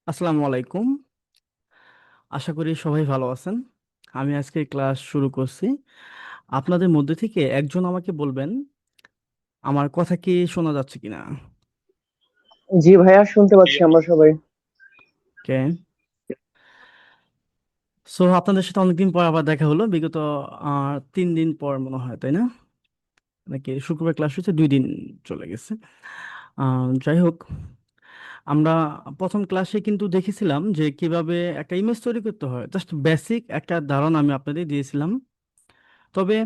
আসসালামু আলাইকুম। আশা করি সবাই ভালো আছেন। আমি আজকে ক্লাস শুরু করছি। আপনাদের মধ্যে থেকে একজন আমাকে বলবেন আমার কথা কি শোনা যাচ্ছে কিনা। জি ভাইয়া, শুনতে পাচ্ছি আমরা সবাই। ওকে। সো আপনাদের সাথে অনেকদিন পর আবার দেখা হলো, বিগত 3 দিন পর মনে হয়, তাই না? নাকি শুক্রবার ক্লাস হচ্ছে 2 দিন চলে গেছে। যাই হোক, আমরা প্রথম ক্লাসে কিন্তু দেখেছিলাম যে কিভাবে একটা ইমেজ তৈরি করতে হয়, জাস্ট বেসিক একটা ধারণা আমি আপনাদের দিয়েছিলাম। তবে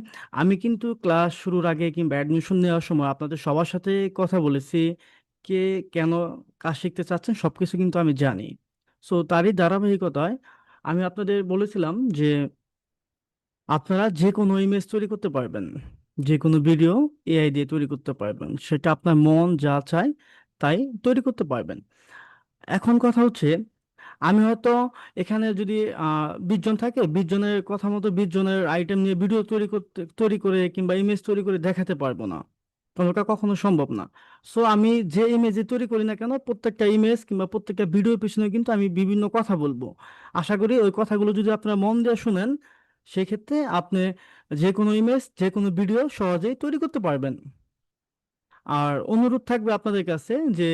আমি কিন্তু ক্লাস শুরুর আগে কিংবা অ্যাডমিশন নেওয়ার সময় আপনাদের সবার সাথে কথা বলেছি, কে কেন কাজ শিখতে চাচ্ছেন সবকিছু কিন্তু আমি জানি। সো তারই ধারাবাহিকতায় আমি আপনাদের বলেছিলাম যে আপনারা যে কোনো ইমেজ তৈরি করতে পারবেন, যে কোনো ভিডিও এআই দিয়ে তৈরি করতে পারবেন, সেটা আপনার মন যা চায় তাই তৈরি করতে পারবেন। এখন কথা হচ্ছে, আমি হয়তো এখানে যদি 20 জন থাকে, 20 জনের কথা মতো 20 জনের আইটেম নিয়ে ভিডিও তৈরি করে কিংবা ইমেজ তৈরি করে দেখাতে পারবো না, কারণ ওটা কখনো সম্ভব না। সো আমি যে ইমেজে তৈরি করি না কেন, প্রত্যেকটা ইমেজ কিংবা প্রত্যেকটা ভিডিওর পিছনে কিন্তু আমি বিভিন্ন কথা বলবো। আশা করি ওই কথাগুলো যদি আপনারা মন দিয়ে শুনেন, সেক্ষেত্রে আপনি যে কোনো ইমেজ যে কোনো ভিডিও সহজেই তৈরি করতে পারবেন। আর অনুরোধ থাকবে আপনাদের কাছে যে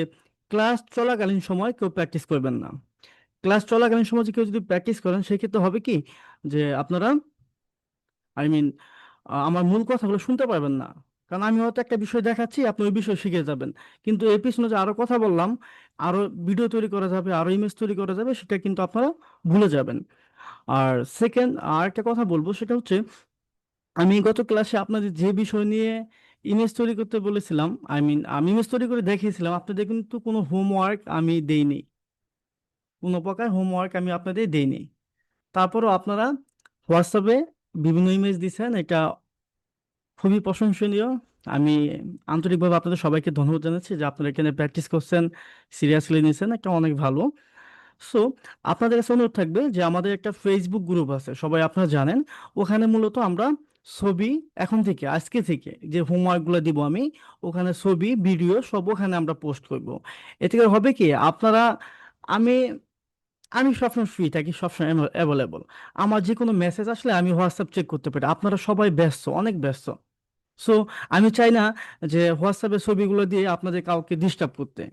ক্লাস চলাকালীন সময় কেউ প্র্যাকটিস করবেন না। ক্লাস চলাকালীন সময় কেউ যদি প্র্যাকটিস করেন, সেক্ষেত্রে হবে কি যে আপনারা, আই মিন, আমার মূল কথাগুলো শুনতে পারবেন না। কারণ আমি হয়তো একটা বিষয় দেখাচ্ছি, আপনি ওই বিষয় শিখে যাবেন, কিন্তু এর পিছনে যে আরো কথা বললাম, আরো ভিডিও তৈরি করা যাবে, আরো ইমেজ তৈরি করা যাবে, সেটা কিন্তু আপনারা ভুলে যাবেন। আর সেকেন্ড আর একটা কথা বলবো, সেটা হচ্ছে আমি গত ক্লাসে আপনাদের যে বিষয় নিয়ে ইমেজ তৈরি করতে বলেছিলাম, আমি ইমেজ তৈরি করে দেখিয়েছিলাম, আপনাদের কিন্তু কোনো হোমওয়ার্ক আমি দেইনি, কোনো প্রকার হোমওয়ার্ক আমি আপনাদের দেইনি। তারপরও আপনারা হোয়াটসঅ্যাপে বিভিন্ন ইমেজ দিচ্ছেন, এটা খুবই প্রশংসনীয়। আমি আন্তরিকভাবে আপনাদের সবাইকে ধন্যবাদ জানাচ্ছি যে আপনারা এখানে প্র্যাকটিস করছেন, সিরিয়াসলি নিয়েছেন, এটা অনেক ভালো। সো আপনাদের কাছে অনুরোধ থাকবে যে আমাদের একটা ফেসবুক গ্রুপ আছে, সবাই আপনারা জানেন। ওখানে মূলত আমরা ছবি, এখন থেকে আজকে থেকে যে হোমওয়ার্কগুলো দিব আমি, ওখানে ছবি ভিডিও সব ওখানে আমরা পোস্ট করব। এতে করে হবে কি আপনারা, আমি আমি সবসময় ফ্রি থাকি, সবসময় অ্যাভেলেবল। আমার যে কোনো মেসেজ আসলে আমি হোয়াটসঅ্যাপ চেক করতে পারি। আপনারা সবাই ব্যস্ত, অনেক ব্যস্ত। সো আমি চাই না যে হোয়াটসঅ্যাপে ছবিগুলো দিয়ে আপনাদের কাউকে ডিস্টার্ব করতে।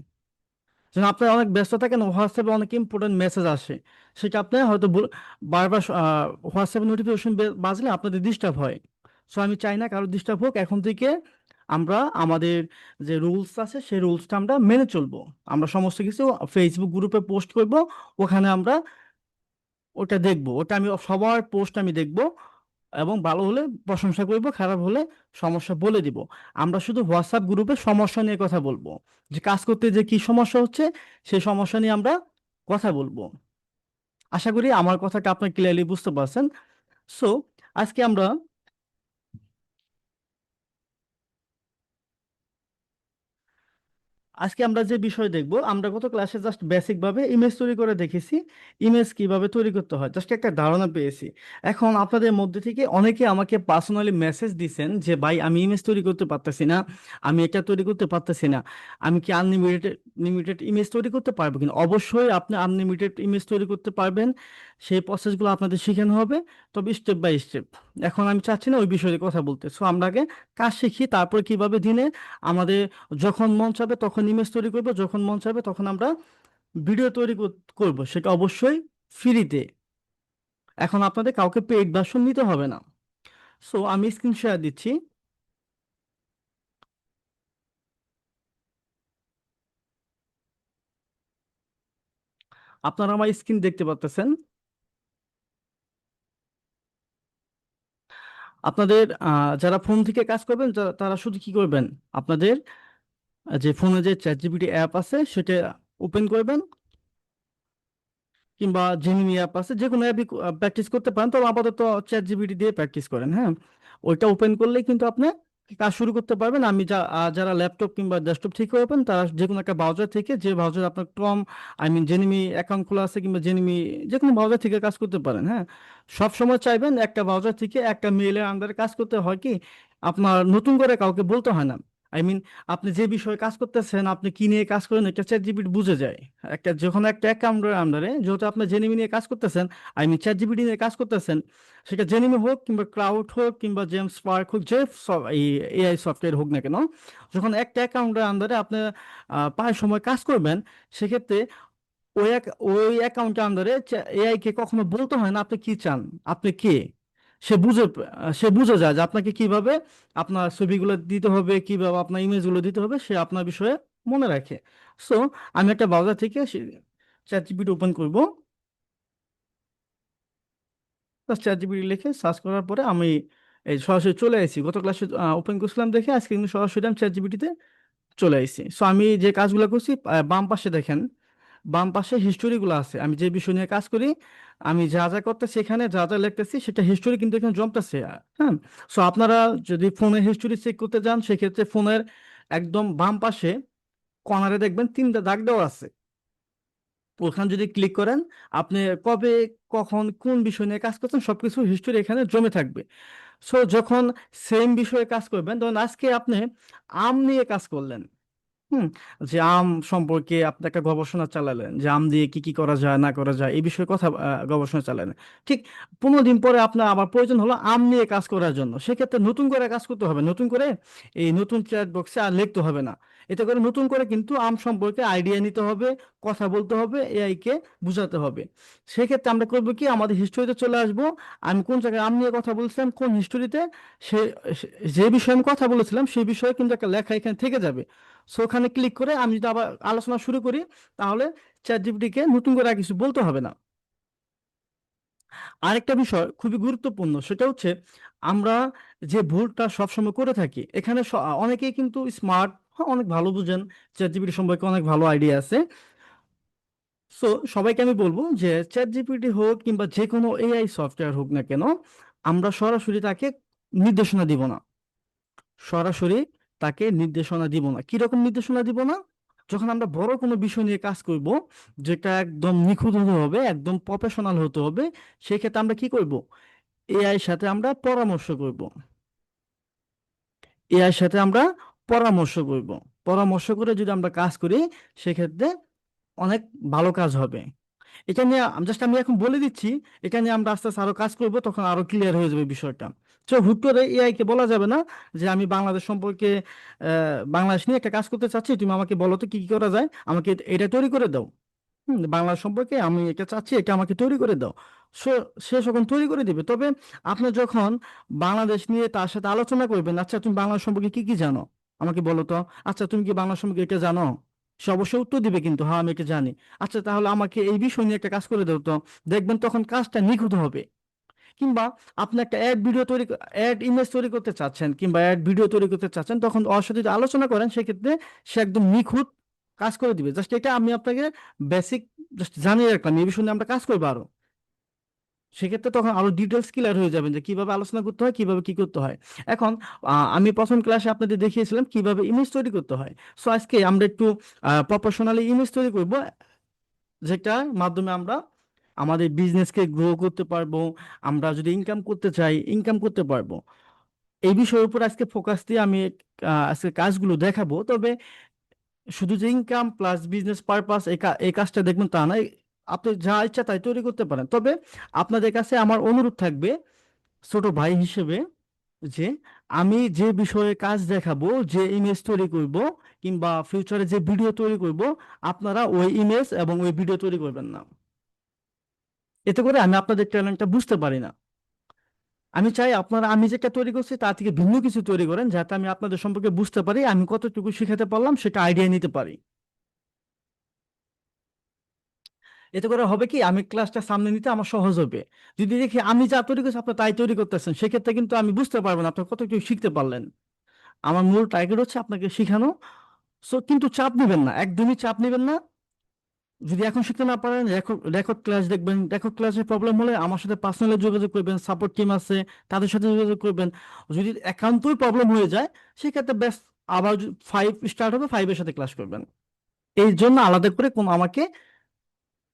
যেন আপনারা অনেক ব্যস্ত থাকেন, হোয়াটসঅ্যাপে অনেক ইম্পর্টেন্ট মেসেজ আসে, সেটা আপনি হয়তো বারবার হোয়াটসঅ্যাপে নোটিফিকেশন বাজলে আপনাদের ডিস্টার্ব হয়। সো আমি চাই না কারো ডিস্টার্ব হোক। এখন থেকে আমরা আমাদের যে রুলস আছে সেই রুলসটা আমরা মেনে চলবো। আমরা সমস্ত কিছু ফেসবুক গ্রুপে পোস্ট করব, ওখানে আমরা ওটা দেখবো, ওটা আমি সবার পোস্ট আমি দেখবো, এবং ভালো হলে প্রশংসা করব, খারাপ হলে সমস্যা বলে দিব। আমরা শুধু হোয়াটসঅ্যাপ গ্রুপে সমস্যা নিয়ে কথা বলবো, যে কাজ করতে যে কি সমস্যা হচ্ছে সেই সমস্যা নিয়ে আমরা কথা বলবো। আশা করি আমার কথাটা আপনি ক্লিয়ারলি বুঝতে পারছেন। সো আজকে আমরা আজকে আমরা যে বিষয় দেখব, আমরা গত ক্লাসে জাস্ট বেসিক ভাবে ইমেজ তৈরি করে দেখেছি, ইমেজ কিভাবে তৈরি করতে হয় জাস্ট একটা ধারণা পেয়েছি। এখন আপনাদের মধ্যে থেকে অনেকে আমাকে পার্সোনালি মেসেজ দিছেন যে ভাই আমি ইমেজ তৈরি করতে পারতেছি না, আমি এটা তৈরি করতে পারতেছি না, আমি কি আনলিমিটেড লিমিটেড ইমেজ তৈরি করতে পারবো কিনা। অবশ্যই আপনি আনলিমিটেড ইমেজ তৈরি করতে পারবেন, সেই প্রসেসগুলো আপনাদের শেখানো হবে, তবে স্টেপ বাই স্টেপ। এখন আমি চাচ্ছি না ওই বিষয়ে কথা বলতে। সো আমরা আগে কাজ শিখি, তারপর কিভাবে দিনে আমাদের যখন মন চাবে তখন ইমেজ তৈরি করব, যখন মন চাবে তখন আমরা ভিডিও তৈরি করব, সেটা অবশ্যই ফ্রিতে। এখন আপনাদের কাউকে পেইড ভার্সন নিতে হবে না। সো আমি স্ক্রিন শেয়ার দিচ্ছি, আপনারা আমার স্ক্রিন দেখতে পাচ্ছেন। আপনাদের যারা ফোন থেকে কাজ করবেন, তারা শুধু কি করবেন, আপনাদের যে ফোনে যে চ্যাট জিপিটি অ্যাপ আছে সেটা ওপেন করবেন, কিংবা জেমিনি অ্যাপ আছে, যে কোনো অ্যাপই প্র্যাকটিস করতে পারেন, তবে আপাতত চ্যাট জিপিটি দিয়ে প্র্যাকটিস করেন। হ্যাঁ, ওইটা ওপেন করলেই কিন্তু আপনি কাজ শুরু করতে পারবেন। যারা ল্যাপটপ কিংবা ডেস্কটপ থেকে ওপেন, তারা যে কোনো একটা ব্রাউজার থেকে, যে ব্রাউজার আপনার ক্রোম, জেনিমি অ্যাকাউন্ট খোলা আছে, কিংবা জেনিমি যে কোনো ব্রাউজার থেকে কাজ করতে পারেন। হ্যাঁ, সব সময় চাইবেন একটা ব্রাউজার থেকে একটা মেইলের আন্ডারে কাজ করতে হয় কি আপনার নতুন করে কাউকে বলতে হয় না। আই মিন আপনি যে বিষয়ে কাজ করতেছেন, আপনি কি নিয়ে কাজ করেন, এটা চ্যাট জিপিটি বুঝে যায়। যখন একটা অ্যাকাউন্টের আন্ডারে, যেহেতু আপনি জেনিমি নিয়ে কাজ করতেছেন, আই মিন চ্যাট জিপিটি নিয়ে কাজ করতেছেন, সেটা জেনিমি হোক কিংবা ক্লাউড হোক কিংবা জেমস স্পার্ক হোক, যে এই এআই সফটওয়্যার হোক না কেন, যখন একটা অ্যাকাউন্টের আন্ডারে আপনি প্রায় সময় কাজ করবেন, সেক্ষেত্রে ওই অ্যাকাউন্টের আন্ডারে এআই কে কখনো বলতে হয় না আপনি কি চান, আপনি কে। সে বুঝে সে বুঝে যায় যে আপনাকে কিভাবে আপনার ছবিগুলো দিতে হবে, কিভাবে আপনার ইমেজগুলো দিতে হবে, সে আপনার বিষয়ে মনে রাখে। সো আমি একটা ব্রাউজার থেকে চ্যাট জিপিটি ওপেন করব। চ্যাট জিপিটি লিখে সার্চ করার পরে আমি এই সরাসরি চলে আসি, গত ক্লাসে ওপেন করছিলাম দেখে আজকে কিন্তু সরাসরি আমি চ্যাট জিপিটিতে চলে আসছি। সো আমি যে কাজগুলো করছি, বাম পাশে দেখেন, বাম পাশে হিস্টোরিগুলো আছে, আমি যে বিষয় নিয়ে কাজ করি, আমি যা যা করতেছি, এখানে যা যা লিখতেছি সেটা হিস্টোরি কিন্তু এখানে জমতেছে। হ্যাঁ। সো আপনারা যদি ফোনের হিস্টোরি চেক করতে যান, সেক্ষেত্রে ফোনের একদম বাম পাশে কর্নারে দেখবেন তিনটা দাগ দেওয়া আছে। ওখানে যদি ক্লিক করেন, আপনি কবে, কখন, কোন বিষয় নিয়ে কাজ করছেন সবকিছু হিস্টোরি এখানে জমে থাকবে। সো যখন সেম বিষয়ে কাজ করবেন, ধরুন আজকে আপনি আম নিয়ে কাজ করলেন। হুম। যে আম সম্পর্কে আপনি একটা গবেষণা চালালেন, যে আম দিয়ে কি কি করা যায় না করা যায় এই বিষয়ে কথা গবেষণা চালালেন। ঠিক 15 দিন পরে আপনার আবার প্রয়োজন হলো আম নিয়ে কাজ করার জন্য, সেক্ষেত্রে নতুন করে কাজ করতে হবে, নতুন করে এই নতুন চ্যাট বক্সে আর লিখতে হবে না। এতে করে নতুন করে কিন্তু আম সম্পর্কে আইডিয়া নিতে হবে, কথা বলতে হবে, এআই কে বুঝাতে হবে। সেক্ষেত্রে আমরা করবো কি, আমাদের হিস্টোরিতে চলে আসবো। আমি কোন জায়গায় আম নিয়ে কথা বলছিলাম, কোন হিস্টোরিতে, সে যে বিষয়ে আমি কথা বলেছিলাম সেই বিষয়ে কিন্তু একটা লেখা এখানে থেকে যাবে। সো ওখানে ক্লিক করে আমি যদি আবার আলোচনা শুরু করি, তাহলে চ্যাট জিপিটিকে নতুন করে আর কিছু বলতে হবে না। আরেকটা বিষয় খুবই গুরুত্বপূর্ণ, সেটা হচ্ছে আমরা যে ভুলটা সবসময় করে থাকি, এখানে অনেকেই কিন্তু স্মার্ট, অনেক ভালো বুঝেন, চ্যাট জিপিটি সম্পর্কে অনেক ভালো আইডিয়া আছে। সো সবাইকে আমি বলবো যে চ্যাট জিপিটি হোক কিংবা যে কোনো এআই সফটওয়্যার হোক না কেন, আমরা সরাসরি তাকে নির্দেশনা দিব না। সরাসরি তাকে নির্দেশনা দিব না। কিরকম নির্দেশনা দিব না? যখন আমরা বড় কোনো বিষয় নিয়ে কাজ করব, যেটা একদম নিখুঁত হতে হবে, একদম প্রফেশনাল হতে হবে, সেক্ষেত্রে আমরা কি করব? এআই এর সাথে আমরা পরামর্শ করব। এআই এর সাথে আমরা পরামর্শ করব। পরামর্শ করে যদি আমরা কাজ করি, সেক্ষেত্রে অনেক ভালো কাজ হবে। এটা নিয়ে জাস্ট আমি এখন বলে দিচ্ছি, এটা নিয়ে আমরা আস্তে আস্তে আরো কাজ করবো, তখন আরো ক্লিয়ার হয়ে যাবে বিষয়টা। তো হুট করে এআই কে বলা যাবে না যে আমি বাংলাদেশ সম্পর্কে, বাংলাদেশ নিয়ে একটা কাজ করতে চাচ্ছি, তুমি আমাকে বলো তো কি কি করা যায়, আমাকে এটা তৈরি করে দাও। বাংলাদেশ সম্পর্কে আমি এটা চাচ্ছি, এটা আমাকে তৈরি করে দাও। সে সে যখন তৈরি করে দিবে, তবে আপনি যখন বাংলাদেশ নিয়ে তার সাথে আলোচনা করবেন, আচ্ছা তুমি বাংলাদেশ সম্পর্কে কি কি জানো, আমাকে বলো তো। আচ্ছা তুমি কি বাংলাদেশ সম্পর্কে এটা জানো? সে অবশ্যই উত্তর দিবে কিন্তু, হ্যাঁ আমি এটা জানি। আচ্ছা তাহলে আমাকে এই বিষয় নিয়ে একটা কাজ করে দাও তো। দেখবেন তখন কাজটা নিখুঁত হবে। কিংবা আপনি একটা অ্যাড ইমেজ তৈরি করতে চাচ্ছেন কিংবা অ্যাড ভিডিও তৈরি করতে চাচ্ছেন, তখন ওর সাথে যদি আলোচনা করেন, সেক্ষেত্রে সে একদম নিখুঁত কাজ করে দিবে। জাস্ট এটা আমি আপনাকে বেসিক জাস্ট জানিয়ে রাখলাম, এই বিষয় নিয়ে আমরা কাজ করবো আরো। সেক্ষেত্রে তখন আরো ডিটেলস ক্লিয়ার হয়ে যাবেন যে কিভাবে আলোচনা করতে হয়, কিভাবে কি করতে হয়। এখন আমি প্রথম ক্লাসে আপনাদের দেখিয়েছিলাম কিভাবে ইমেজ তৈরি করতে হয়। সো আজকে আমরা একটু প্রফেশনালি ইমেজ তৈরি করব, যেটার মাধ্যমে আমরা আমাদের বিজনেসকে গ্রো করতে পারবো। আমরা যদি ইনকাম করতে চাই, ইনকাম করতে পারবো। এই বিষয়ের উপর আজকে ফোকাস দিয়ে আমি আজকে কাজগুলো দেখাবো। তবে শুধু যে ইনকাম প্লাস বিজনেস পারপাস এই কাজটা দেখবেন তা নয়, আপনি যা ইচ্ছা তাই তৈরি করতে পারেন। তবে আপনাদের কাছে আমার অনুরোধ থাকবে ছোট ভাই হিসেবে, যে আমি যে বিষয়ে কাজ দেখাবো, যে ইমেজ তৈরি করব কিংবা ফিউচারে যে ভিডিও তৈরি করব, আপনারা ওই ইমেজ এবং ওই ভিডিও তৈরি করবেন না। এতে করে আমি আপনাদের ট্যালেন্টটা বুঝতে পারি না। আমি চাই আপনারা আমি যেটা তৈরি করছি তার থেকে ভিন্ন কিছু তৈরি করেন, যাতে আমি আপনাদের সম্পর্কে বুঝতে পারি আমি কতটুকু শিখাতে পারলাম, সেটা আইডিয়া নিতে পারি। এতে করে হবে কি, আমি ক্লাসটা সামনে নিতে আমার সহজ হবে। যদি দেখি আমি যা তৈরি করছি আপনি তাই তৈরি করতেছেন, সেক্ষেত্রে কিন্তু আমি বুঝতে পারবো না আপনি কতটুকু শিখতে পারলেন। আমার মূল টার্গেট হচ্ছে আপনাকে শেখানো। সো কিন্তু চাপ নেবেন না, একদমই চাপ নেবেন না। যদি এখন শিখতে না পারেন, রেকর্ড রেকর্ড ক্লাস দেখবেন, রেকর্ড ক্লাসে প্রবলেম হলে আমার সাথে পার্সোনালি যোগাযোগ করবেন, সাপোর্ট টিম আছে তাদের সাথে যোগাযোগ করবেন। যদি একান্তই প্রবলেম হয়ে যায়, সেক্ষেত্রে ব্যাস আবার 5 স্টার্ট হবে, 5-এর সাথে ক্লাস করবেন। এই জন্য আলাদা করে কোনো আমাকে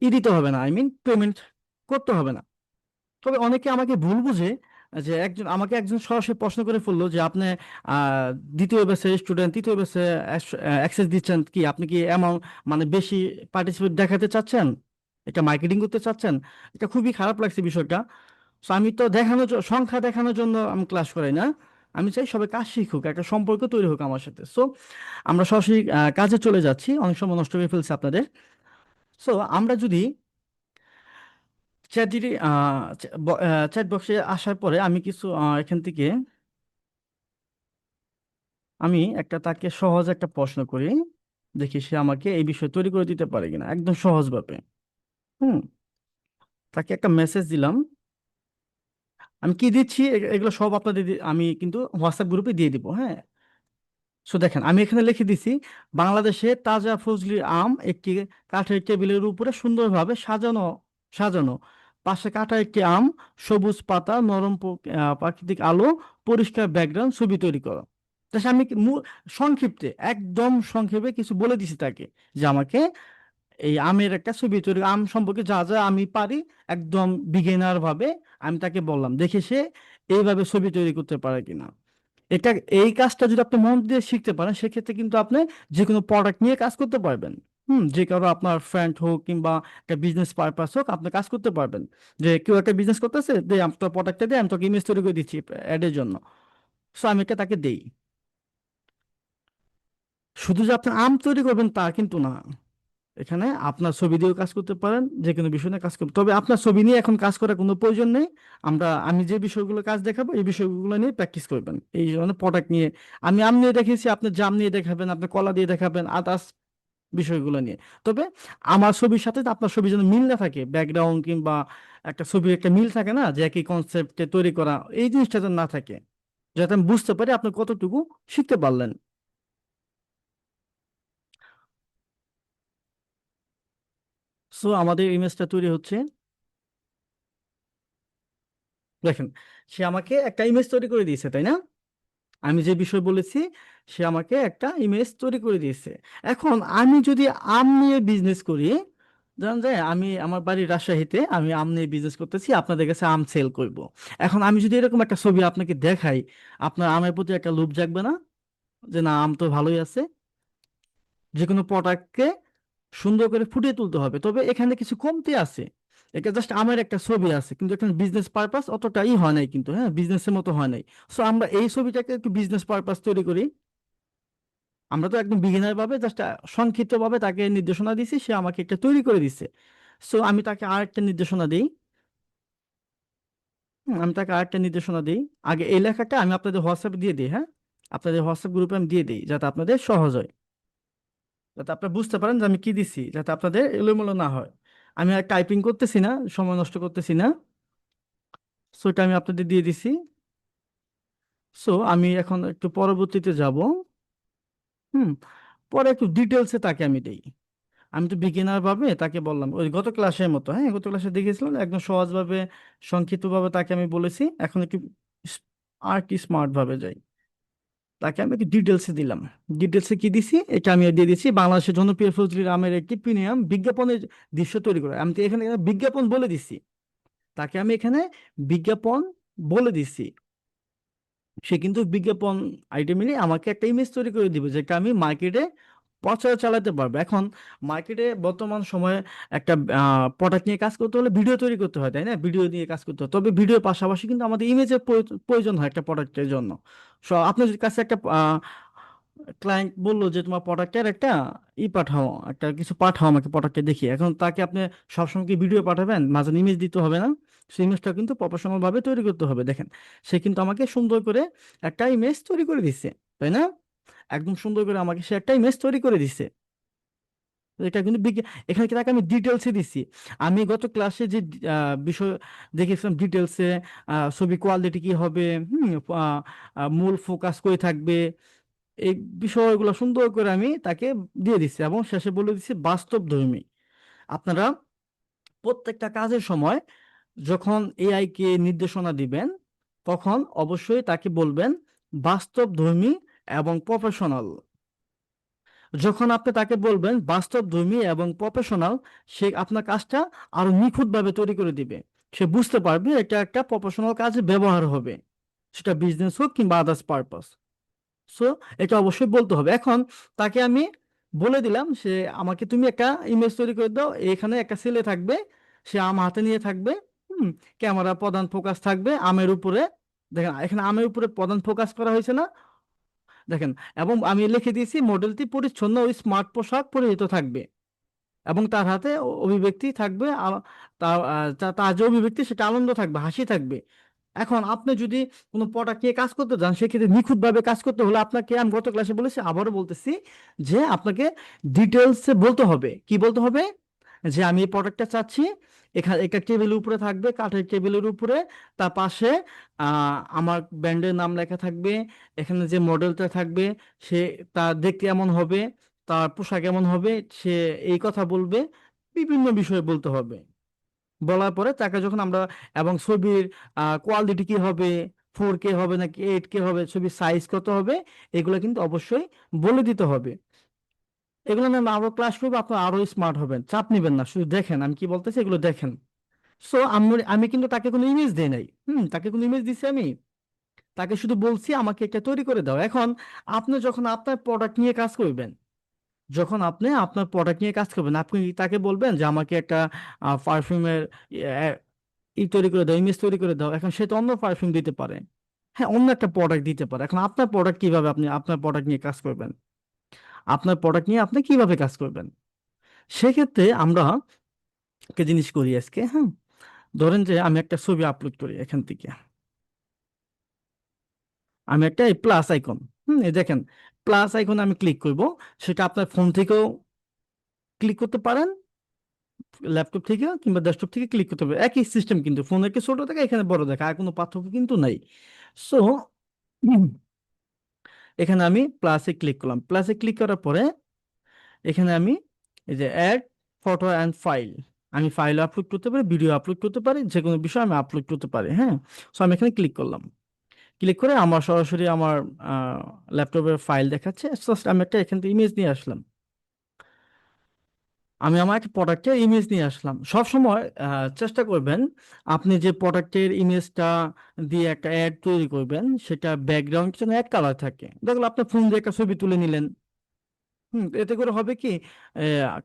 দিতে হবে না, আই মিন পেমেন্ট করতে হবে না। তবে অনেকে আমাকে ভুল বুঝে, যে একজন সরাসরি প্রশ্ন করে ফেললো যে আপনি আহ, দ্বিতীয় ব্যাচের স্টুডেন্ট, তৃতীয় ব্যাচে অ্যাক্সেস দিচ্ছেন কি, আপনি কি এমন মানে বেশি পার্টিসিপেট দেখাতে চাচ্ছেন, এটা মার্কেটিং করতে চাচ্ছেন? এটা খুবই খারাপ লাগছে বিষয়টা। তো আমি তো সংখ্যা দেখানোর জন্য আমি ক্লাস করাই না। আমি চাই সবাই কাজ শিখুক, একটা সম্পর্ক তৈরি হোক আমার সাথে। সো আমরা সরাসরি কাজে চলে যাচ্ছি, অনেক সময় নষ্ট করে ফেলছে আপনাদের। সো আমরা যদি চ্যাট জিটি চ্যাট বক্সে আসার পরে আমি কিছু এখান থেকে আমি তাকে সহজ একটা প্রশ্ন করি, দেখি সে আমাকে এই বিষয় তৈরি করে দিতে পারে কিনা একদম সহজভাবে। হুম। তাকে একটা মেসেজ দিলাম। আমি কি দিচ্ছি এগুলো সব আপনাদের আমি কিন্তু হোয়াটসঅ্যাপ গ্রুপে দিয়ে দিব, হ্যাঁ। সো দেখেন আমি এখানে লিখে দিছি, বাংলাদেশে তাজা ফজলির আম একটি কাঠের টেবিলের উপরে সুন্দরভাবে সাজানো সাজানো, পাশে কাটা একটি আম, সবুজ পাতা, নরম প্রাকৃতিক আলো, পরিষ্কার ব্যাকগ্রাউন্ড, ছবি তৈরি করো। তা আমি সংক্ষিপ্তে, একদম সংক্ষেপে কিছু বলে দিছি তাকে, যে আমাকে এই আমের একটা ছবি তৈরি, আম সম্পর্কে যা যা আমি পারি একদম বিগিনার ভাবে আমি তাকে বললাম, দেখে সে এইভাবে ছবি তৈরি করতে পারে কিনা। এটা এই কাজটা যদি আপনি মন দিয়ে শিখতে পারেন, সেক্ষেত্রে কিন্তু আপনি যে কোনো প্রোডাক্ট নিয়ে কাজ করতে পারবেন। যে কারো আপনার ফ্রেন্ড হোক কিংবা একটা বিজনেস পারপাস হোক, আপনি কাজ করতে পারবেন। যে কেউ একটা বিজনেস করতেছে, দে আমি তোর প্রোডাক্টটা দিয়ে আমি তোকে ইমেজ তৈরি করে দিচ্ছি অ্যাডের জন্য। সো আমি এটা তাকে দেই। শুধু যে আপনি আম তৈরি করবেন তা কিন্তু না, এখানে আপনার ছবি দিয়েও কাজ করতে পারেন, যে কোনো বিষয় নিয়ে কাজ করতে, তবে আপনার ছবি নিয়ে এখন কাজ করার কোনো প্রয়োজন নেই। আমি যে বিষয়গুলো কাজ দেখাবো এই বিষয়গুলো নিয়ে প্র্যাকটিস করবেন, এই ধরনের প্রোডাক্ট নিয়ে। আমি আম নিয়ে দেখিয়েছি, আপনি জাম নিয়ে দেখাবেন, আপনি কলা দিয়ে দেখাবেন, আদার্স বিষয়গুলো নিয়ে। তবে আমার ছবির সাথে আপনার ছবি যেন মিল না থাকে, ব্যাকগ্রাউন্ড কিংবা একটা ছবির একটা মিল থাকে না, যে একই কনসেপ্টে তৈরি করা, এই জিনিসটা যেন না থাকে, যাতে আমি বুঝতে পারি আপনি কতটুকু শিখতে পারলেন। সো আমাদের ইমেজটা তৈরি হচ্ছে, দেখেন সে আমাকে একটা ইমেজ তৈরি করে দিয়েছে, তাই না? আমি যে বিষয় বলেছি, সে আমাকে একটা ইমেজ তৈরি করে দিয়েছে। এখন আমি যদি আম নিয়ে বিজনেস করি, জানেন যায় আমি আমার বাড়ি রাজশাহীতে, আমি আম নিয়ে বিজনেস করতেছি, আপনাদের কাছে আম সেল করব। এখন আমি যদি এরকম একটা ছবি আপনাকে দেখাই, আপনার আমের প্রতি একটা লোভ জাগবে না, যে না আম তো ভালোই আছে? যে কোনো প্রোডাক্টকে সুন্দর করে ফুটিয়ে তুলতে হবে, তবে এখানে কিছু কমতি আছে। এটা জাস্ট আমার একটা ছবি আছে, কিন্তু এখানে বিজনেস পারপাস অতটাই হয় নাই, কিন্তু হ্যাঁ বিজনেসের মতো হয় নাই। সো আমরা এই ছবিটাকে একটু বিজনেস পারপাস তৈরি করি। আমরা তো একদম বিগিনার ভাবে জাস্ট সংক্ষিপ্ত ভাবে তাকে নির্দেশনা দিছি, সে আমাকে একটা তৈরি করে দিছে। সো আমি তাকে আরেকটা নির্দেশনা দিই। আমি তাকে আরেকটা নির্দেশনা দিই। আগে এই লেখাটা আমি আপনাদের হোয়াটসঅ্যাপে দিয়ে দিই, হ্যাঁ। আপনাদের হোয়াটসঅ্যাপ গ্রুপে আমি দিয়ে দিই, যাতে আপনাদের সহজ হয়, যাতে আপনারা বুঝতে পারেন যে আমি কি দিছি, যাতে আপনাদের এলোমেলো না হয়। আমি আর টাইপিং করতেছি না, সময় নষ্ট করতেছি না। সো এটা আমি আপনাদের দিয়ে দিছি। সো আমি এখন একটু পরবর্তীতে যাব। হুম। পরে একটু ডিটেলসে তাকে আমি দেই। আমি তো বিগিনার ভাবে তাকে বললাম ওই গত ক্লাসের মতো, হ্যাঁ গত ক্লাসে দেখেছিলাম একদম সহজভাবে সংক্ষিপ্তভাবে তাকে আমি বলেছি। এখন একটু স- আর কি স্মার্ট ভাবে যাই, তাকে আমি একটু ডিটেলসে দিলাম। ডিটেলসে কি দিছি এটা আমি দিয়ে দিচ্ছি, বাংলাদেশের জনপ্রিয় ফজলি রামের একটি প্রিমিয়াম বিজ্ঞাপনের দৃশ্য তৈরি করে। আমি তো এখানে বিজ্ঞাপন বলে দিছি, তাকে আমি এখানে বিজ্ঞাপন বলে দিছি। সে কিন্তু বিজ্ঞাপন আইটেম নিয়ে আমাকে একটা ইমেজ তৈরি করে দিবে, যেটা আমি মার্কেটে প্রচার চালাতে পারবো। এখন মার্কেটে বর্তমান সময়ে একটা প্রোডাক্ট নিয়ে কাজ করতে হলে ভিডিও তৈরি করতে হয়, তাই না? ভিডিও নিয়ে কাজ করতে হয়, তবে ভিডিওর পাশাপাশি কিন্তু আমাদের ইমেজের প্রয়োজন হয় একটা প্রোডাক্টের জন্য। সো আপনার কাছে একটা ক্লায়েন্ট বললো যে তোমার প্রোডাক্টের একটা পাঠাও, একটা কিছু পাঠাও আমাকে প্রোডাক্টে দেখি, এখন তাকে আপনি সবসময় কি ভিডিও পাঠাবেন? মাঝে ইমেজ দিতে হবে না? সেই ইমেজটা কিন্তু প্রফেশনাল ভাবে তৈরি করতে হবে। দেখেন সে কিন্তু আমাকে সুন্দর করে একটা ইমেজ তৈরি করে দিচ্ছে, তাই না? একদম সুন্দর করে আমাকে সে একটা ইমেজ তৈরি করে দিচ্ছে। এটা কিন্তু এখানে কি তাকে আমি ডিটেলসে দিচ্ছি। আমি গত ক্লাসে যে বিষয় দেখেছিলাম ডিটেলসে, ছবি কোয়ালিটি কি হবে, আহ, মূল ফোকাস করে থাকবে, এই বিষয়গুলো সুন্দর করে আমি তাকে দিয়ে দিচ্ছি, এবং শেষে বলে দিচ্ছি বাস্তবধর্মী। আপনারা প্রত্যেকটা কাজের সময় যখন এআই কে নির্দেশনা দিবেন, তখন অবশ্যই তাকে বলবেন বাস্তবধর্মী এবং প্রফেশনাল। যখন আপনি তাকে বলবেন বাস্তবধর্মী এবং প্রফেশনাল, সে আপনার কাজটা আরো নিখুঁতভাবে তৈরি করে দিবে। সে বুঝতে পারবে এটা একটা প্রফেশনাল কাজে ব্যবহার হবে, সেটা বিজনেস হোক কিংবা আদার্স পারপাস। সো এটা অবশ্যই বলতে হবে। এখন তাকে আমি বলে দিলাম, সে আমাকে তুমি একটা ইমেজ তৈরি করে দাও, এখানে একটা ছেলে থাকবে, সে আম হাতে নিয়ে থাকবে। হুম। ক্যামেরা প্রধান ফোকাস থাকবে আমের উপরে। দেখেন এখানে আমের উপরে প্রধান ফোকাস করা হয়েছে না? দেখেন, এবং আমি লিখে দিয়েছি মডেলটি পরিচ্ছন্ন ও স্মার্ট পোশাক পরিহিত থাকবে, এবং তার হাতে অভিব্যক্তি থাকবে, তার যে অভিব্যক্তি সেটা আনন্দ থাকবে, হাসি থাকবে। এখন আপনি যদি কোনো প্রোডাক্ট নিয়ে কাজ করতে যান, সেক্ষেত্রে নিখুঁতভাবে কাজ করতে হলে আপনাকে, আমি গত ক্লাসে বলেছি আবারও বলতেছি, যে আপনাকে ডিটেলসে বলতে হবে। কি বলতে হবে? যে আমি এই প্রোডাক্টটা চাচ্ছি, এখানে একটা টেবিলের উপরে থাকবে, কাঠের টেবিলের উপরে, তার পাশে আমার ব্র্যান্ডের নাম লেখা থাকবে, এখানে যে মডেলটা থাকবে সে, তার দেখতে এমন হবে, তার পোশাক এমন হবে, সে এই কথা বলবে, বিভিন্ন বিষয়ে বলতে হবে। বলার পরে তাকে যখন আমরা, এবং ছবির কোয়ালিটি কি হবে, 4K হবে নাকি 8K হবে, ছবির সাইজ কত হবে, এগুলো কিন্তু অবশ্যই বলে দিতে হবে। এগুলো নিয়ে আমরা আরো ক্লাস করবো, আপনার আরো স্মার্ট হবেন, চাপ নিবেন না, শুধু দেখেন আমি কি বলতেছি, এগুলো দেখেন। সো আমি আমি কিন্তু তাকে কোনো ইমেজ দেই নাই। তাকে কোনো ইমেজ দিছি আমি? তাকে শুধু বলছি আমাকে এটা তৈরি করে দাও। এখন আপনি যখন আপনার প্রোডাক্ট নিয়ে কাজ করবেন, যখন আপনি আপনার প্রোডাক্ট নিয়ে কাজ করবেন, আপনি তাকে বলবেন যে আমাকে একটা পারফিউমের ই তৈরি করে দাও, ইমেজ তৈরি করে দাও। এখন সে তো অন্য পারফিউম দিতে পারে, হ্যাঁ, অন্য একটা প্রোডাক্ট দিতে পারে। এখন আপনার প্রোডাক্ট কিভাবে, আপনি আপনার প্রোডাক্ট নিয়ে কাজ করবেন, আপনার প্রোডাক্ট নিয়ে আপনি কিভাবে কাজ করবেন? সেক্ষেত্রে আমরা একটা জিনিস করি আজকে, হ্যাঁ। ধরেন যে আমি একটা ছবি আপলোড করি এখান থেকে, আমি একটা এই প্লাস আইকন, এই দেখেন, প্লাস আইকনে আমি ক্লিক করব। সেটা আপনার ফোন থেকেও ক্লিক করতে পারেন, ল্যাপটপ থেকে কিংবা ডেস্কটপ থেকে ক্লিক করতে হবে, একই সিস্টেম, কিন্তু ফোনের কি ছোট থাকে, এখানে বড় দেখা, আর কোনো পার্থক্য কিন্তু নাই। সো এখানে আমি প্লাসে ক্লিক করলাম, প্লাসে ক্লিক করার পরে এখানে আমি এই যে অ্যাড ফটো অ্যান্ড ফাইল, আমি ফাইল আপলোড করতে পারি, ভিডিও আপলোড করতে পারি, যে কোনো বিষয় আমি আপলোড করতে পারি, হ্যাঁ। সো আমি এখানে ক্লিক করলাম, ক্লিক করে আমার সরাসরি আমার ল্যাপটপের ফাইল দেখাচ্ছে। জাস্ট আমি একটা এখান থেকে ইমেজ নিয়ে আসলাম, আমি আমার একটা প্রোডাক্টের ইমেজ নিয়ে আসলাম। সব সময় চেষ্টা করবেন আপনি যে প্রোডাক্টের ইমেজটা দিয়ে একটা অ্যাড তৈরি করবেন, সেটা ব্যাকগ্রাউন্ড যেন এক কালার থাকে। দেখলো আপনি ফোন দিয়ে একটা ছবি তুলে নিলেন, এতে করে হবে কি,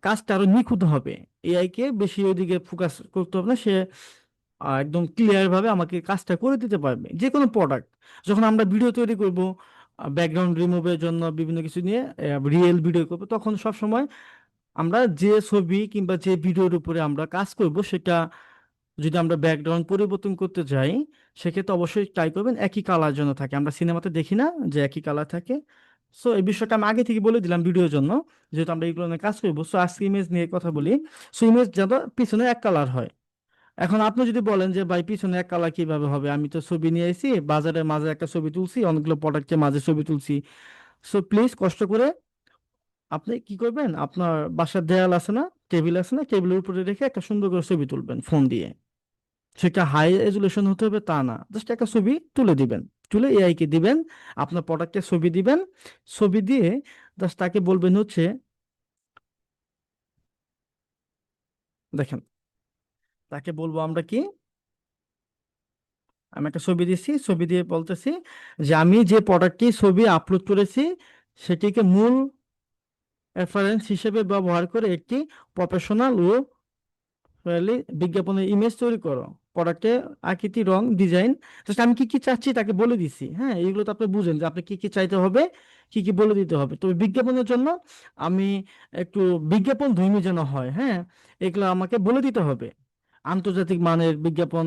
কাজটা আরো নিখুঁত হবে। এআই কে বেশি ওইদিকে ফোকাস করতে হবে না, সে একদম ক্লিয়ার ভাবে আমাকে কাজটা করে দিতে পারবে। যে কোনো প্রোডাক্ট, যখন আমরা ভিডিও তৈরি করব, ব্যাকগ্রাউন্ড রিমুভের জন্য বিভিন্ন কিছু নিয়ে রিয়েল ভিডিও করবো, তখন সব সময় আমরা যে ছবি কিংবা যে ভিডিওর উপরে আমরা কাজ করব, সেটা যদি আমরা ব্যাকগ্রাউন্ড পরিবর্তন করতে যাই, সেক্ষেত্রে অবশ্যই ট্রাই করবেন একই কালার যেন থাকে। আমরা সিনেমাতে দেখি না যে একই কালার থাকে? সো এই বিষয়টা আমি আগে থেকে বলে দিলাম ভিডিওর জন্য, যেহেতু আমরা এগুলো নিয়ে কাজ করবো। সো আজকে ইমেজ নিয়ে কথা বলি। সো ইমেজ যেন পিছনে এক কালার হয়। এখন আপনি যদি বলেন যে ভাই পিছনে এক কালার কিভাবে হবে, আমি তো ছবি নিয়ে এসেছি, বাজারের মাঝে একটা ছবি তুলছি, অনেকগুলো প্রোডাক্টের মাঝে ছবি তুলছি। সো প্লিজ কষ্ট করে আপনি কি করবেন, আপনার বাসার দেয়াল আছে না, টেবিল আছে না, টেবিলের উপরে রেখে একটা সুন্দর করে ছবি তুলবেন ফোন দিয়ে। সেটা হাই রেজুলেশন হতে হবে তা না, জাস্ট একটা ছবি তুলে দিবেন, তুলে এআই কে দিবেন, আপনার প্রোডাক্টের ছবি দিবেন। ছবি দিয়ে জাস্ট তাকে বলবেন হচ্ছে, দেখেন, তাকে বলবো আমরা কি, আমি একটা ছবি দিচ্ছি, ছবি দিয়ে বলতেছি যে আমি যে প্রোডাক্টটি ছবি আপলোড করেছি, সেটিকে মূল রেফারেন্স হিসেবে ব্যবহার করে একটি প্রফেশনাল ও ফাইলে বিজ্ঞাপনের ইমেজ তৈরি করো। প্রোডাক্টে আকৃতি, রং, ডিজাইন, জাস্ট আমি কি কি চাচ্ছি তাকে বলে দিছি, হ্যাঁ। এগুলো তো আপনি বুঝেন যে আপনি কি কি চাইতে হবে, কি কি বলে দিতে হবে। তবে বিজ্ঞাপনের জন্য আমি একটু বিজ্ঞাপন ধর্মী যেন হয়, হ্যাঁ, এগুলো আমাকে বলে দিতে হবে। আন্তর্জাতিক মানের বিজ্ঞাপন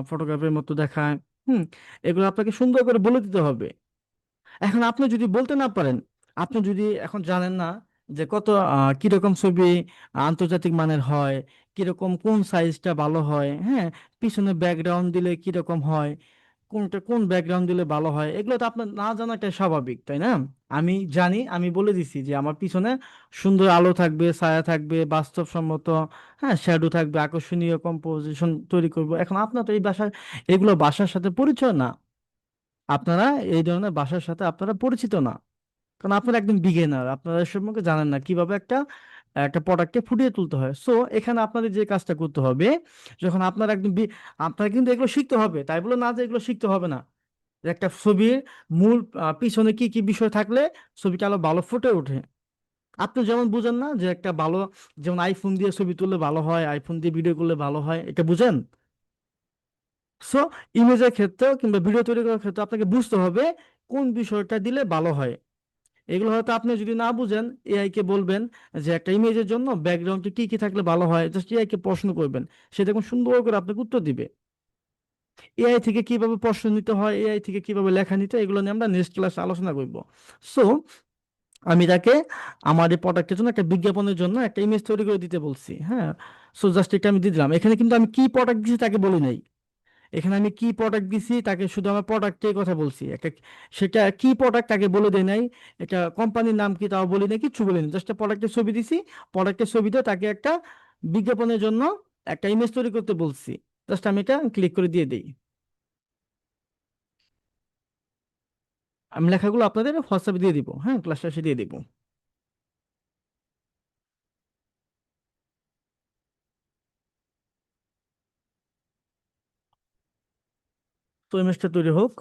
ফটোগ্রাফের মতো দেখায়, হুম, এগুলো আপনাকে সুন্দর করে বলে দিতে হবে। এখন আপনি যদি বলতে না পারেন, আপনি যদি এখন জানেন না যে কত কিরকম ছবি আন্তর্জাতিক মানের হয়, কিরকম কোন সাইজটা ভালো হয়, হ্যাঁ, পিছনে ব্যাকগ্রাউন্ড দিলে কিরকম হয়, কোনটা কোন ব্যাকগ্রাউন্ড দিলে ভালো হয়, এগুলো তো আপনার না জানাটাই স্বাভাবিক, তাই না? আমি জানি, আমি বলে দিছি যে আমার পিছনে সুন্দর আলো থাকবে, ছায়া থাকবে, বাস্তবসম্মত, হ্যাঁ, শ্যাডো থাকবে, আকর্ষণীয় কম্পোজিশন তৈরি করব। এখন আপনার তো এই বাসার, এগুলো বাসার সাথে পরিচয় না, আপনারা এই ধরনের বাসার সাথে আপনারা পরিচিত না, কারণ আপনারা একদম বিগিনার, আপনারা এর সম্পর্কে জানেন না কিভাবে একটা একটা প্রোডাক্টকে ফুটিয়ে তুলতে হয়। সো এখানে আপনাদের যে কাজটা করতে হবে, যখন আপনার আপনার কিন্তু এগুলো শিখতে হবে, তাই বলে না যে এগুলো শিখতে হবে না। যে একটা ছবির মূল পিছনে কি কি বিষয় থাকলে ছবিটা আরো ভালো ফুটে ওঠে। আপনি যেমন বুঝেন না যে একটা ভালো, যেমন আইফোন দিয়ে ছবি তুললে ভালো হয়, আইফোন দিয়ে ভিডিও করলে ভালো হয়, এটা বুঝেন? সো ইমেজের ক্ষেত্রেও কিংবা ভিডিও তৈরি করার ক্ষেত্রে আপনাকে বুঝতে হবে কোন বিষয়টা দিলে ভালো হয়। এগুলো হয়তো আপনি যদি না বুঝেন, এআই কে বলবেন যে একটা ইমেজের জন্য ব্যাকগ্রাউন্ডে কি কি থাকলে ভালো হয়, জাস্ট এআই কে প্রশ্ন করবেন, সে দেখুন সুন্দর করে আপনাকে উত্তর দিবে। এআই থেকে কিভাবে প্রশ্ন নিতে হয়, এআই থেকে কিভাবে লেখা নিতে হয়, এগুলো নিয়ে আমরা নেক্সট ক্লাসে আলোচনা করব। সো আমি তাকে আমার এই প্রোডাক্টের জন্য একটা বিজ্ঞাপনের জন্য একটা ইমেজ তৈরি করে দিতে বলছি, হ্যাঁ। সো জাস্ট এটা আমি দিয়ে দিলাম। এখানে কিন্তু আমি কি প্রোডাক্ট দিচ্ছি তাকে বলি নাই। এখানে আমি কি প্রোডাক্ট দিছি তাকে শুধু আমার প্রোডাক্টের কথা বলছি একটা, সেটা কি প্রোডাক্ট তাকে বলে দেয় নাই। এটা কোম্পানির নাম কি তাও বলি নাই, কিচ্ছু বলিনি, জাস্ট প্রোডাক্টের ছবি দিছি। প্রোডাক্টের ছবিতে তাকে একটা বিজ্ঞাপনের জন্য একটা ইমেজ তৈরি করতে বলছি। জাস্ট আমি এটা ক্লিক করে দিয়ে দিই। আমি লেখাগুলো আপনাদের হোয়াটসঅ্যাপে দিয়ে দিব, হ্যাঁ, ক্লাস শেষে দিয়ে দিব। তো ইমেজটা তৈরি হোক।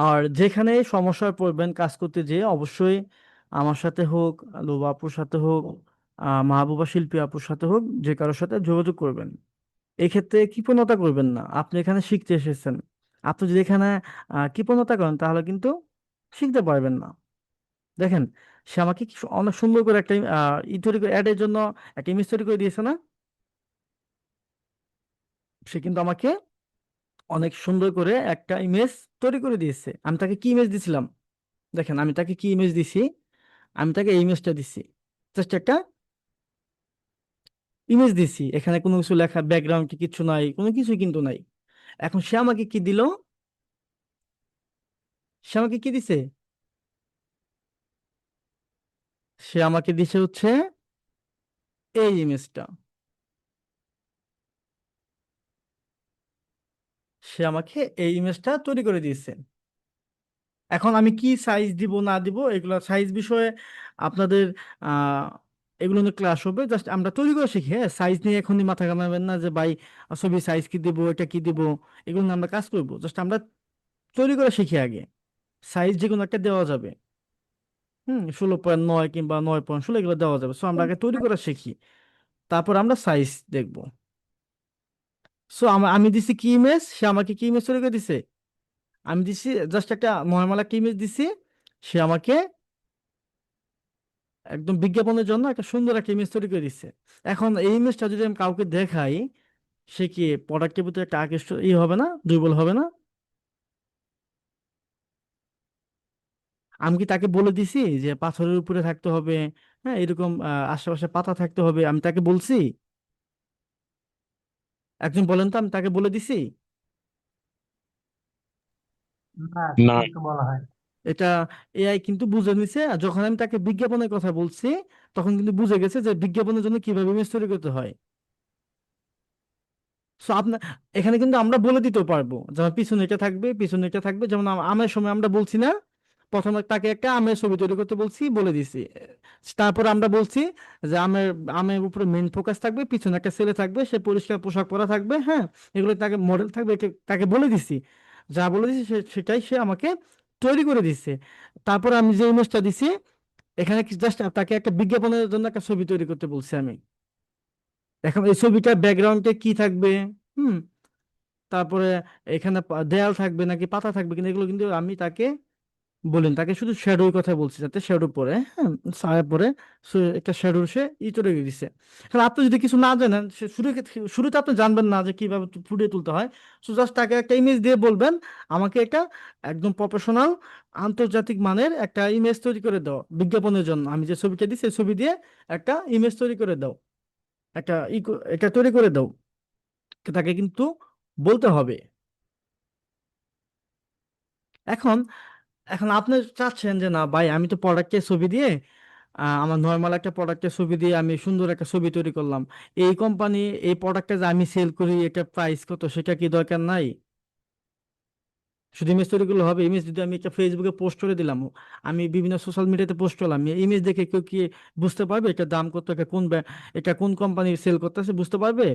আর যেখানে সমস্যায় পড়বেন কাজ করতে যেয়ে, অবশ্যই আমার সাথে হোক, লোবা আপুর সাথে হোক, মাহবুবা শিল্পী আপুর সাথে হোক, যে কারোর সাথে যোগাযোগ করবেন। এক্ষেত্রে কৃপণতা করবেন না, আপনি এখানে শিখতে এসেছেন। আপনি যদি এখানে কৃপণতা করেন তাহলে কিন্তু শিখতে পারবেন না। দেখেন, সে আমাকে অনেক সুন্দর করে একটা ই তৈরি করে, অ্যাডের জন্য একটা ইমেজ তৈরি করে দিয়েছে না? সে কিন্তু আমাকে অনেক সুন্দর করে একটা ইমেজ তৈরি করে দিয়েছে। আমি তাকে কি ইমেজ দিছিলাম? দেখেন আমি তাকে কি ইমেজ দিছি, আমি তাকে এই ইমেজটা দিছি। জাস্ট একটা ইমেজ দিছি, এখানে কোনো কিছু লেখা ব্যাকগ্রাউন্ড কিছু নাই, কোনো কিছুই কিন্তু নাই। এখন সে আমাকে কি দিল? সে আমাকে কি দিছে? সে আমাকে দিছে হচ্ছে এই ইমেজটা। সে আমাকে এই ইমেজটা তৈরি করে দিয়েছে। এখন আমি কি সাইজ দিব না দিব এগুলো সাইজ বিষয়ে আপনাদের আহ এগুলো নিয়ে ক্লাস হবে, জাস্ট আমরা তৈরি করে শিখি, হ্যাঁ। সাইজ নিয়ে এখনই মাথা ঘামাবেন না যে ভাই ছবি সাইজ কি দিব, এটা কি দিব। এগুলো নিয়ে আমরা কাজ করবো, জাস্ট আমরা তৈরি করে শিখি আগে। সাইজ যে কোনো একটা দেওয়া যাবে, 16.9 কিংবা 9.16 এগুলো দেওয়া যাবে। সো আমরা আগে তৈরি করে শিখি, তারপর আমরা সাইজ দেখবো। সো আমি দিছি কি ইমেজ, সে আমাকে কি ইমেজ তৈরি করে দিছে? আমি দিছি জাস্ট একটা নর্মাল একটা ইমেজ দিছি, সে আমাকে একদম বিজ্ঞাপনের জন্য একটা সুন্দর একটা ইমেজ তৈরি করে দিচ্ছে। এখন এই ইমেজটা যদি আমি কাউকে দেখাই, সে কি প্রোডাক্টের প্রতি একটা আকৃষ্ট হবে না, দুর্বল হবে না? আমি কি তাকে বলে দিছি যে পাথরের উপরে থাকতে হবে, হ্যাঁ, এরকম আশেপাশে পাতা থাকতে হবে? আমি তাকে বলছি? একজন বলেন তো, আমি তাকে বলে দিছি? না, না, সেটা তো বলা হয়। এটা এআই কিন্তু বুঝে নিছে। আর যখন আমি তাকে বিজ্ঞাপনের কথা বলছি, তখন কিন্তু বুঝে গেছে যে বিজ্ঞাপনের জন্য কিভাবে ইমেজ তৈরি করতে হয়। সো আপনার এখানে কিন্তু আমরা বলে দিতে পারবো, যেমন পিছনে এটা থাকবে, পিছনে এটা থাকবে। যেমন আমের সময় আমরা বলছি না, প্রথমে তাকে একটা আমের ছবি তৈরি করতে বলছি, বলে দিছি। তারপর আমরা বলছি যে আমের উপরে মেইন ফোকাস থাকবে, পিছনে একটা ছেলে থাকবে, সে পরিষ্কার পোশাক পরা থাকবে, হ্যাঁ, এগুলো তাকে মডেল থাকবে, তাকে বলে দিছি। যা বলে দিছি সেটাই সে আমাকে তৈরি করে দিচ্ছে। তারপর আমি যে ইমেজটা দিছি, এখানে জাস্ট তাকে একটা বিজ্ঞাপনের জন্য একটা ছবি তৈরি করতে বলছি আমি। এখন এই ছবিটার ব্যাকগ্রাউন্ডে কি থাকবে, হুম, তারপরে এখানে দেয়াল থাকবে নাকি পাতা থাকবে কিনা, এগুলো কিন্তু আমি তাকে বলেন, তাকে শুধু শ্যাডোর কথা বলছি, যাতে শ্যাডো পরে, হ্যাঁ, ছায়া পরে। একটা শ্যাডোর সে তৈরি করে দিছে। কারণ আপনি যদি কিছু না জানেন, শুরুতে আপনি জানবেন না যে কিভাবে ফুটিয়ে তুলতে হয়। সো জাস্ট তাকে একটা ইমেজ দিয়ে বলবেন আমাকে একটা একদম প্রফেশনাল আন্তর্জাতিক মানের একটা ইমেজ তৈরি করে দাও বিজ্ঞাপনের জন্য। আমি যে ছবিটা দিই সেই ছবি দিয়ে একটা ইমেজ তৈরি করে দাও, একটা এটা তৈরি করে দাও। তাকে কিন্তু বলতে হবে। এখন এখন আপনি চাচ্ছেন যে না ভাই, আমি তো প্রোডাক্টের ছবি দিয়ে আমার নর্মাল একটা প্রোডাক্টের ছবি দিয়ে আমি সুন্দর একটা ছবি তৈরি করলাম, এই কোম্পানি এই প্রোডাক্টটা যে আমি সেল করি এটা প্রাইস কত সেটা কি দরকার নাই? শুধু ইমেজ তৈরি করলে হবে? ইমেজ যদি আমি একটা ফেসবুকে পোস্ট করে দিলাম, আমি বিভিন্ন সোশ্যাল মিডিয়াতে পোস্ট করলাম, ইমেজ দেখে কেউ কি বুঝতে পারবে এটা দাম কত, এটা কোন কোম্পানি সেল করতেছে বুঝতে পারবে?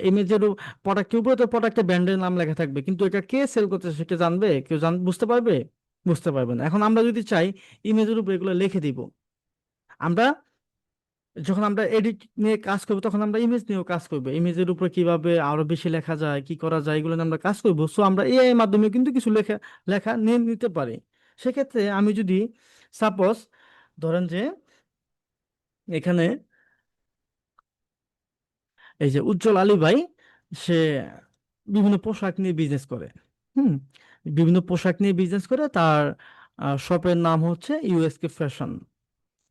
ইমেজের প্রোডাক্টের উপরে তো প্রোডাক্টের ব্র্যান্ডের নাম লেখা থাকবে, কিন্তু এটা কে সেল করতেছে সেটা জানবে কেউ? বুঝতে পারবে? বুঝতে পারবে না। এখন আমরা যদি চাই ইমেজের উপরে এগুলো লিখে দিব, আমরা যখন আমরা এডিট নিয়ে কাজ করবো তখন আমরা ইমেজ নিয়েও কাজ করবো, ইমেজের উপর কিভাবে আরো বেশি লেখা যায়, কি করা যায়, এগুলো নিয়ে আমরা কাজ করবো। সো আমরা এআই এর মাধ্যমে কিন্তু কিছু লেখা লেখা নিয়ে নিতে পারি। সেক্ষেত্রে আমি যদি সাপোজ ধরেন যে এখানে এই যে উজ্জ্বল আলী ভাই, সে বিভিন্ন পোশাক নিয়ে বিজনেস করে। হুম। বিভিন্ন পোশাক নিয়ে বিজনেস করে, তার শপের নাম হচ্ছে ইউএসকে ফ্যাশন,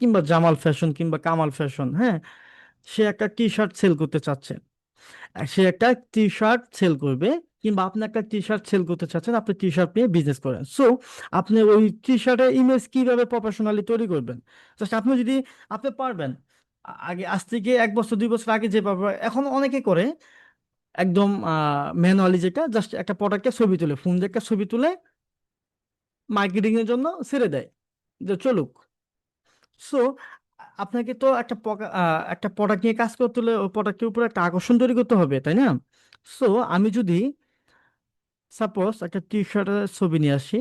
কিংবা জামাল ফ্যাশন, কিংবা কামাল ফ্যাশন। হ্যাঁ, সে একটা টি শার্ট সেল করতে চাচ্ছে, সে একটা টি শার্ট সেল করবে, কিংবা আপনি একটা টি শার্ট সেল করতে চাচ্ছেন, আপনি টি শার্ট নিয়ে বিজনেস করেন। সো আপনি ওই টি শার্টের ইমেজ কিভাবে প্রফেশনালি তৈরি করবেন? জাস্ট আপনি যদি আপনি পারবেন, আগে আজ থেকে 1 বছর 2 বছর আগে যেভাবে এখন অনেকে করে, একদম ম্যানুয়ালি, যেটা জাস্ট একটা প্রোডাক্টের ছবি তুলে, ফোন দিয়ে একটা ছবি তুলে মার্কেটিং এর জন্য ছেড়ে দেয় যে চলুক। সো আপনাকে তো একটা প্রোডাক্ট নিয়ে কাজ করতে হলে ওই প্রোডাক্টের উপর একটা আকর্ষণ তৈরি করতে হবে, তাই না? সো আমি যদি সাপোজ একটা টি শার্টের ছবি নিয়ে আসি,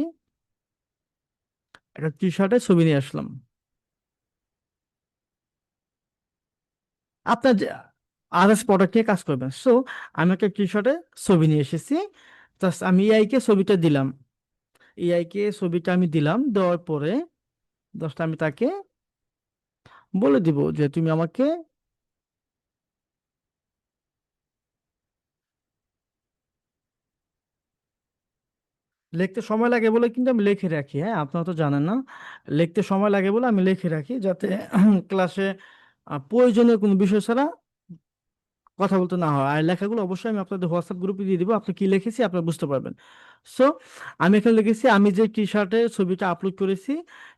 একটা টি শার্টের ছবি নিয়ে আসলাম, আপনার যে আদার্স প্রোডাক্ট নিয়ে কাজ করবেন। সো আমি একটা টি শার্টের ছবি নিয়ে এসেছি, জাস্ট আমি এআই কে ছবিটা দিলাম, এআই কে ছবিটা আমি দিলাম, দেওয়ার পরে জাস্ট আমি তাকে বলে দিব যে তুমি আমাকে লিখতে সময় লাগে বলে কিন্তু আমি লিখে রাখি। হ্যাঁ, আপনারা তো জানেন না, লিখতে সময় লাগে বলে আমি লিখে রাখি, যাতে ক্লাসে প্রয়োজনীয় কোনো বিষয় ছাড়া কথা বলতে না হয়। আর লেখাগুলো অবশ্যই আমি আপনাদের হোয়াটসঅ্যাপ গ্রুপে দিয়ে দিব, আপনি কি লিখেছি আপনারা বুঝতে পারবেন। সো আমি এখানে লিখেছি, আমি যে টি শার্টের ছবিটা আপলোড করেছি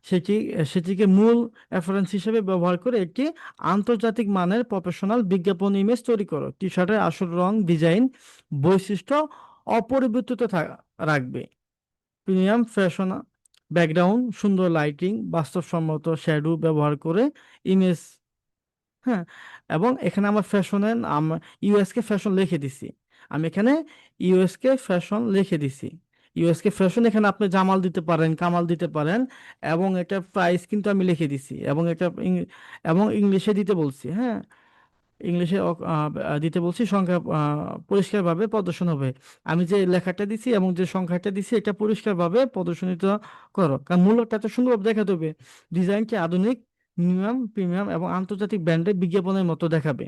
সেটি সেটিকে মূল রেফারেন্স হিসেবে ব্যবহার করে একটি আন্তর্জাতিক মানের প্রফেশনাল বিজ্ঞাপন ইমেজ তৈরি করো। টি শার্টের আসল রং, ডিজাইন, বৈশিষ্ট্য অপরিবর্তিত রাখবে। প্রিমিয়াম ফ্যাশন ব্যাকগ্রাউন্ড, সুন্দর লাইটিং, বাস্তবসম্মত শ্যাডো ব্যবহার করে ইমেজ। হ্যাঁ, এবং এখানে আমার ফ্যাশনের ইউএসকে ফ্যাশন লিখে দিছি। আমি এখানে ইউএসকে ফ্যাশন লিখে দিছি। ইউএসকে ফ্যাশন, এখানে আপনি জামাল দিতে পারেন, কামাল দিতে পারেন, এবং এটা প্রাইস কিন্তু আমি লিখে দিছি, এবং এবং ইংলিশে দিতে বলছি। হ্যাঁ, ইংলিশে দিতে বলছি, সংখ্যা পরিষ্কারভাবে প্রদর্শন হবে। আমি যে লেখাটা দিছি এবং যে সংখ্যাটা দিছি এটা পরিষ্কারভাবে প্রদর্শনিত করো, কারণ মূলটা এত সুন্দরভাবে দেখাতে হবে। ডিজাইনকে আধুনিক, মিনিমাম, প্রিমিয়াম এবং আন্তর্জাতিক ব্র্যান্ডের বিজ্ঞাপনের মতো দেখাবে।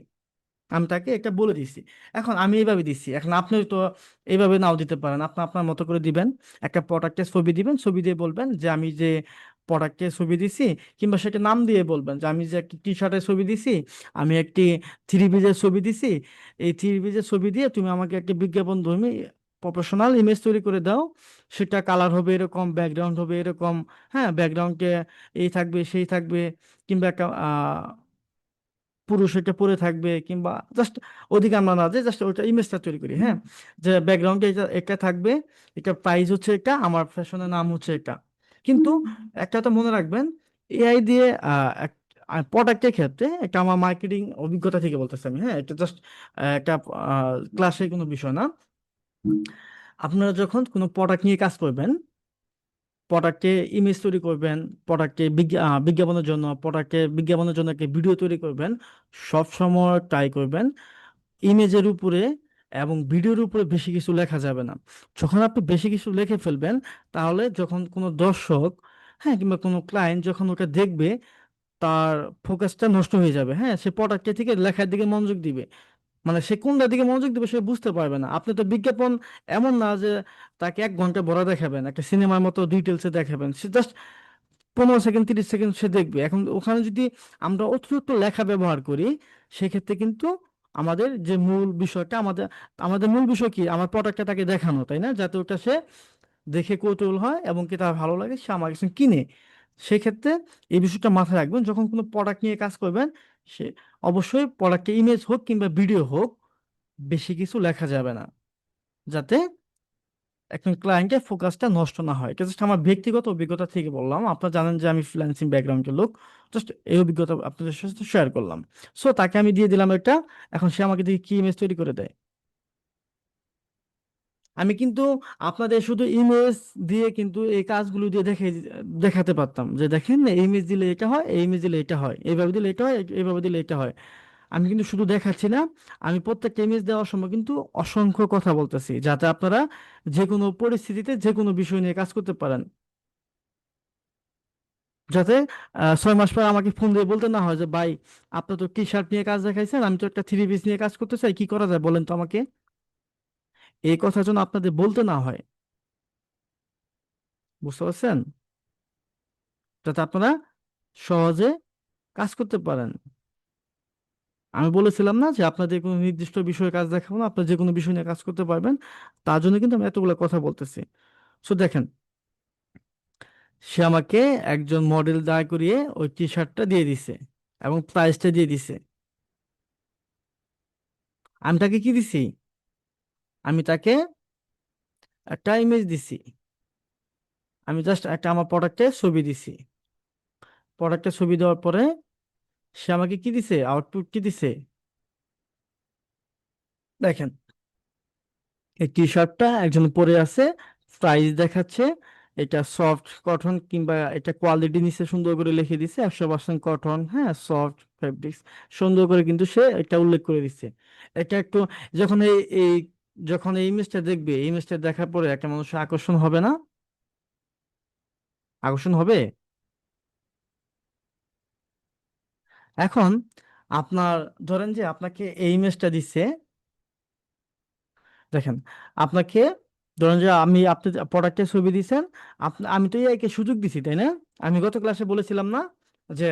আমি তাকে এটা বলে দিছি। এখন আমি এইভাবে দিচ্ছি, এখন আপনি তো এইভাবে নাও দিতে পারেন, আপনি আপনার মতো করে দিবেন। একটা প্রোডাক্টের ছবি দিবেন, ছবি দিয়ে বলবেন যে আমি যে প্রোডাক্টের ছবি দিছি, কিংবা সেটা নাম দিয়ে বলবেন যে আমি যে একটি টি শার্টের ছবি দিছি, আমি একটি থ্রি পিসের ছবি দিছি, এই থ্রি পিসের ছবি দিয়ে তুমি আমাকে একটি বিজ্ঞাপন ধর্মী প্রফেশনাল ইমেজ তৈরি করে দাও। সেটা কালার হবে এরকম, ব্যাকগ্রাউন্ড হবে এরকম। হ্যাঁ, ব্যাকগ্রাউন্ডে এই থাকবে সেই থাকবে, কিংবা একটা পুরুষ এটা পরে থাকবে, কিংবা জাস্ট ওদিকে আমরা না যে জাস্ট ওইটা ইমেজটা তৈরি করি। হ্যাঁ, যে ব্যাকগ্রাউন্ডে এটা এটা থাকবে, এটা প্রাইস হচ্ছে এটা, আমার ফ্যাশনের নাম হচ্ছে এটা। কিন্তু একটা তো মনে রাখবেন, এআই দিয়ে প্রোডাক্টের ক্ষেত্রে এটা আমার মার্কেটিং অভিজ্ঞতা থেকে বলতেছি আমি। হ্যাঁ, এটা জাস্ট একটা ক্লাসের কোনো বিষয় না। আপনারা যখন কোনো প্রোডাক্ট নিয়ে কাজ করবেন, প্রোডাক্টে ইমেজ তৈরি করবেন, প্রোডাক্টে বিজ্ঞাপনের জন্য একটা ভিডিও তৈরি করবেন, সব সময় ট্রাই করবেন ইমেজের উপরে এবং ভিডিওর উপরে বেশি কিছু লেখা যাবে না। যখন আপনি বেশি কিছু লিখে ফেলবেন, তাহলে যখন কোনো দর্শক, হ্যাঁ, কিংবা কোনো ক্লায়েন্ট যখন ওটা দেখবে, তার ফোকাসটা নষ্ট হয়ে যাবে। হ্যাঁ, সে প্রোডাক্টের থেকে লেখার দিকে মনোযোগ দিবে, মানে সে কোনটার দিকে মনোযোগ দিবে সে বুঝতে পারবে না। আপনি তো বিজ্ঞাপন এমন না যে তাকে 1 ঘন্টা ভরা দেখাবেন, একটা সিনেমার মতো ডিটেলসে দেখাবেন, সে জাস্ট 15 সেকেন্ড 30 সেকেন্ড সে দেখবে। এখন ওখানে যদি আমরা অতিরিক্ত লেখা ব্যবহার করি, সেক্ষেত্রে কিন্তু আমাদের যে মূল বিষয়টা, আমাদের আমাদের মূল বিষয় কি, আমার প্রোডাক্টটা তাকে দেখানো, তাই না, যাতে ওটা সে দেখে কৌতূহল হয় এবং কি তার ভালো লাগে, সে আমার কাছে কিনে। সেক্ষেত্রে এই বিষয়টা মাথায় রাখবেন, যখন কোনো প্রোডাক্ট নিয়ে কাজ করবেন, সে অবশ্যই প্রোডাক্টে ইমেজ হোক কিংবা ভিডিও হোক, বেশি কিছু লেখা যাবে না, যাতে একজন ক্লায়েন্টের ফোকাসটা নষ্ট না হয়। এটা জাস্ট আমার ব্যক্তিগত অভিজ্ঞতা থেকে বললাম। আপনারা জানেন যে আমি ফ্রিল্যান্সিং ব্যাকগ্রাউন্ডের লোক, জাস্ট এই অভিজ্ঞতা আপনাদের সাথে শেয়ার করলাম। সো তাকে আমি দিয়ে দিলাম এটা। এখন সে আমাকে দিয়ে কি ইমেজ তৈরি করে দেয়। আমি কিন্তু আপনাদের শুধু ইমেজ দিয়ে কিন্তু এই কাজগুলো দিয়ে দেখাতে পারতাম যে দেখেন এই ইমেজ দিলে এটা হয়, এই ইমেজ দিলে এটা হয়, এইভাবে দিলে এটা হয়, এইভাবে দিলে এটা হয়। আমি কিন্তু শুধু দেখাচ্ছি না, আমি প্রত্যেকটা ইমেজ দেওয়ার সময় কিন্তু অসংখ্য কথা বলতেছি, যাতে আপনারা যে কোনো পরিস্থিতিতে যে কোনো বিষয় নিয়ে কাজ করতে পারেন। যাতে 6 মাস পর আমাকে ফোন দিয়ে বলতে না হয় যে ভাই, আপনি তো টি শার্ট নিয়ে কাজ দেখাইছেন, আমি তো একটা থ্রি পিস নিয়ে কাজ করতে চাই, কি করা যায় বলেন তো আমাকে। এই কথা যেন আপনাদের বলতে না হয়। বুঝতে পারছেন? যাতে আপনারা সহজে কাজ করতে পারেন। আমি বলেছিলাম না যে আপনাদের কোনো নির্দিষ্ট বিষয়ে কাজ দেখাবো না, আপনারা যে কোনো বিষয় নিয়ে কাজ করতে পারবেন। তার জন্য কিন্তু আমি এতগুলো কথা বলতেছি। সো দেখেন, সে আমাকে একজন মডেল দাঁড় করিয়ে ওই টি শার্টটা দিয়ে দিছে এবং প্রাইসটা দিয়ে দিছে। আমি তাকে কি দিছি? আমি তাকে একটা ইমেজ দিছি। আমি জাস্ট একটা আমার প্রোডাক্টের ছবি দিছি। প্রোডাক্টের ছবি দেওয়ার পরে সে আমাকে কি দিছে, আউটপুট কি দিছে দেখেন। এই টি শার্টটা একজন পরে আছে, প্রাইস দেখাচ্ছে, এটা সফট কটন, কিংবা এটা কোয়ালিটি নিচে সুন্দর করে লিখে দিছে 100% কটন, হ্যাঁ, সফট ফেব্রিক্স, সুন্দর করে কিন্তু সে এটা উল্লেখ করে দিচ্ছে। এটা একটু, যখন এই যখন এই ইমেজটা দেখবে, এই ইমেজটা দেখার পরে একটা মানুষের আকর্ষণ হবে না? আকর্ষণ হবে। এখন আপনার, ধরেন যে আপনাকে এই ইমেজটা দিচ্ছে, দেখেন, আপনাকে, ধরেন যে আমি আপনি প্রোডাক্টের ছবি দিছেন, আমি তো এআই কে সুযোগ দিছি, তাই না? আমি গত ক্লাসে বলেছিলাম না যে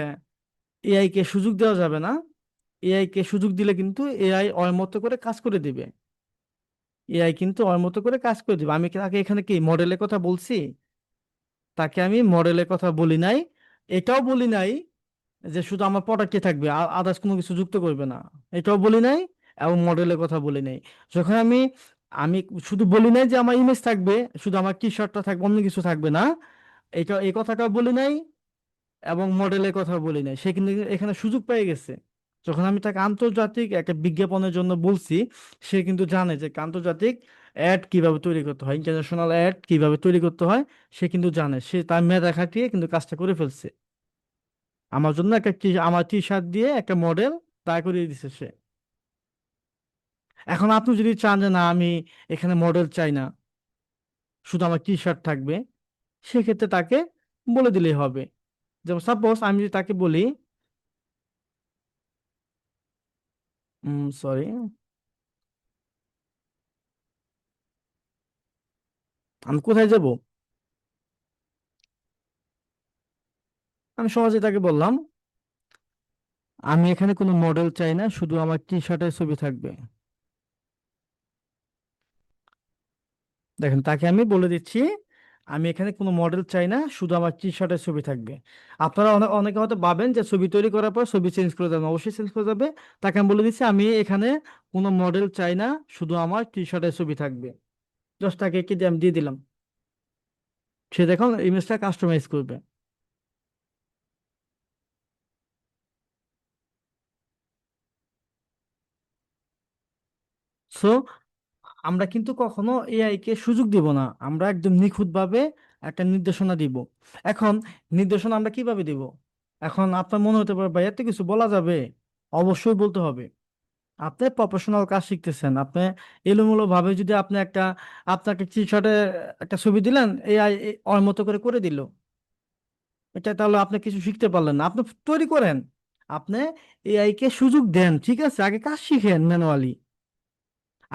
এআই কে সুযোগ দেওয়া যাবে না। এআই কে সুযোগ দিলে কিন্তু এআই ওর মতো করে কাজ করে দিবে। এআই কিন্তু ওর মতো করে কাজ করে দিবে। আমি তাকে এখানে কি মডেলের কথা বলছি? তাকে আমি মডেলের কথা বলি নাই। এটাও বলি নাই যে শুধু আমার প্রোডাক্টে থাকবে, আদার্স কোনো কিছু যুক্ত করবে না। এটাও বলি নাই, এবং মডেলের কথা বলি নাই। যখন আমি আমি শুধু বলি নাই যে আমার ইমেজ থাকবে, শুধু আমার টি শার্টটা থাকবে, অন্য কিছু থাকবে না, এটা এই কথাটাও বলি নাই, এবং মডেলের কথা বলি নাই। সে কিন্তু এখানে সুযোগ পেয়ে গেছে। যখন আমি তাকে আন্তর্জাতিক একটা বিজ্ঞাপনের জন্য বলছি, সে কিন্তু জানে যে আন্তর্জাতিক অ্যাড কিভাবে তৈরি করতে হয়, ইন্টারন্যাশনাল অ্যাড কিভাবে তৈরি করতে হয়। সে কিন্তু জানে, সে তার মেধা খাটিয়ে কিন্তু কাজটা করে ফেলছে। আমার জন্য আমার টি শার্ট দিয়ে একটা মডেল দাঁড় করিয়ে দিছে সে। এখন আপনি যদি চান যে না, আমি এখানে মডেল চাই না, শুধু আমার টি শার্ট থাকবে, সেক্ষেত্রে তাকে বলে দিলেই হবে। যেমন সাপোজ আমি যদি তাকে বলি, সরি, আমি কোথায় যাব? আমি সহজে তাকে বললাম, আমি এখানে কোনো মডেল চাই না, শুধু আমার টি শার্টের ছবি থাকবে। দেখেন, তাকে আমি বলে দিচ্ছি আমি এখানে কোনো মডেল চাই না, শুধু আমার টি শার্টের ছবি থাকবে। আপনারা অনেকে হয়তো ভাবেন যে ছবি তৈরি করার পর ছবি চেঞ্জ করে যাবে, অবশ্যই চেঞ্জ করে যাবে। তাকে আমি বলে দিচ্ছি আমি এখানে কোনো মডেল চাই না, শুধু আমার টি শার্টের ছবি থাকবে। জাস্ট তাকে কি দিয়ে আমি দিয়ে দিলাম, সে দেখুন ইমেজটা কাস্টমাইজ করবে। সো আমরা কিন্তু কখনো এআই কে সুযোগ দিব না, আমরা একদম নিখুঁতভাবে একটা নির্দেশনা দিব। এখন নির্দেশনা আমরা কিভাবে দিব? এখন আপনার মনে হতে পারে ভাই এত কিছু বলা যাবে? অবশ্যই বলতে হবে। আপনি প্রফেশনাল কাজ শিখতেছেন, আপনি এলোমেলো ভাবে যদি আপনি আপনাকে টি শার্টে একটা ছবি দিলেন, এআই ওর মতো করে করে দিল, এটা তাহলে আপনি কিছু শিখতে পারলেন না। আপনি তৈরি করেন, আপনি এআই কে সুযোগ দেন, ঠিক আছে, আগে কাজ শিখেন ম্যানুয়ালি।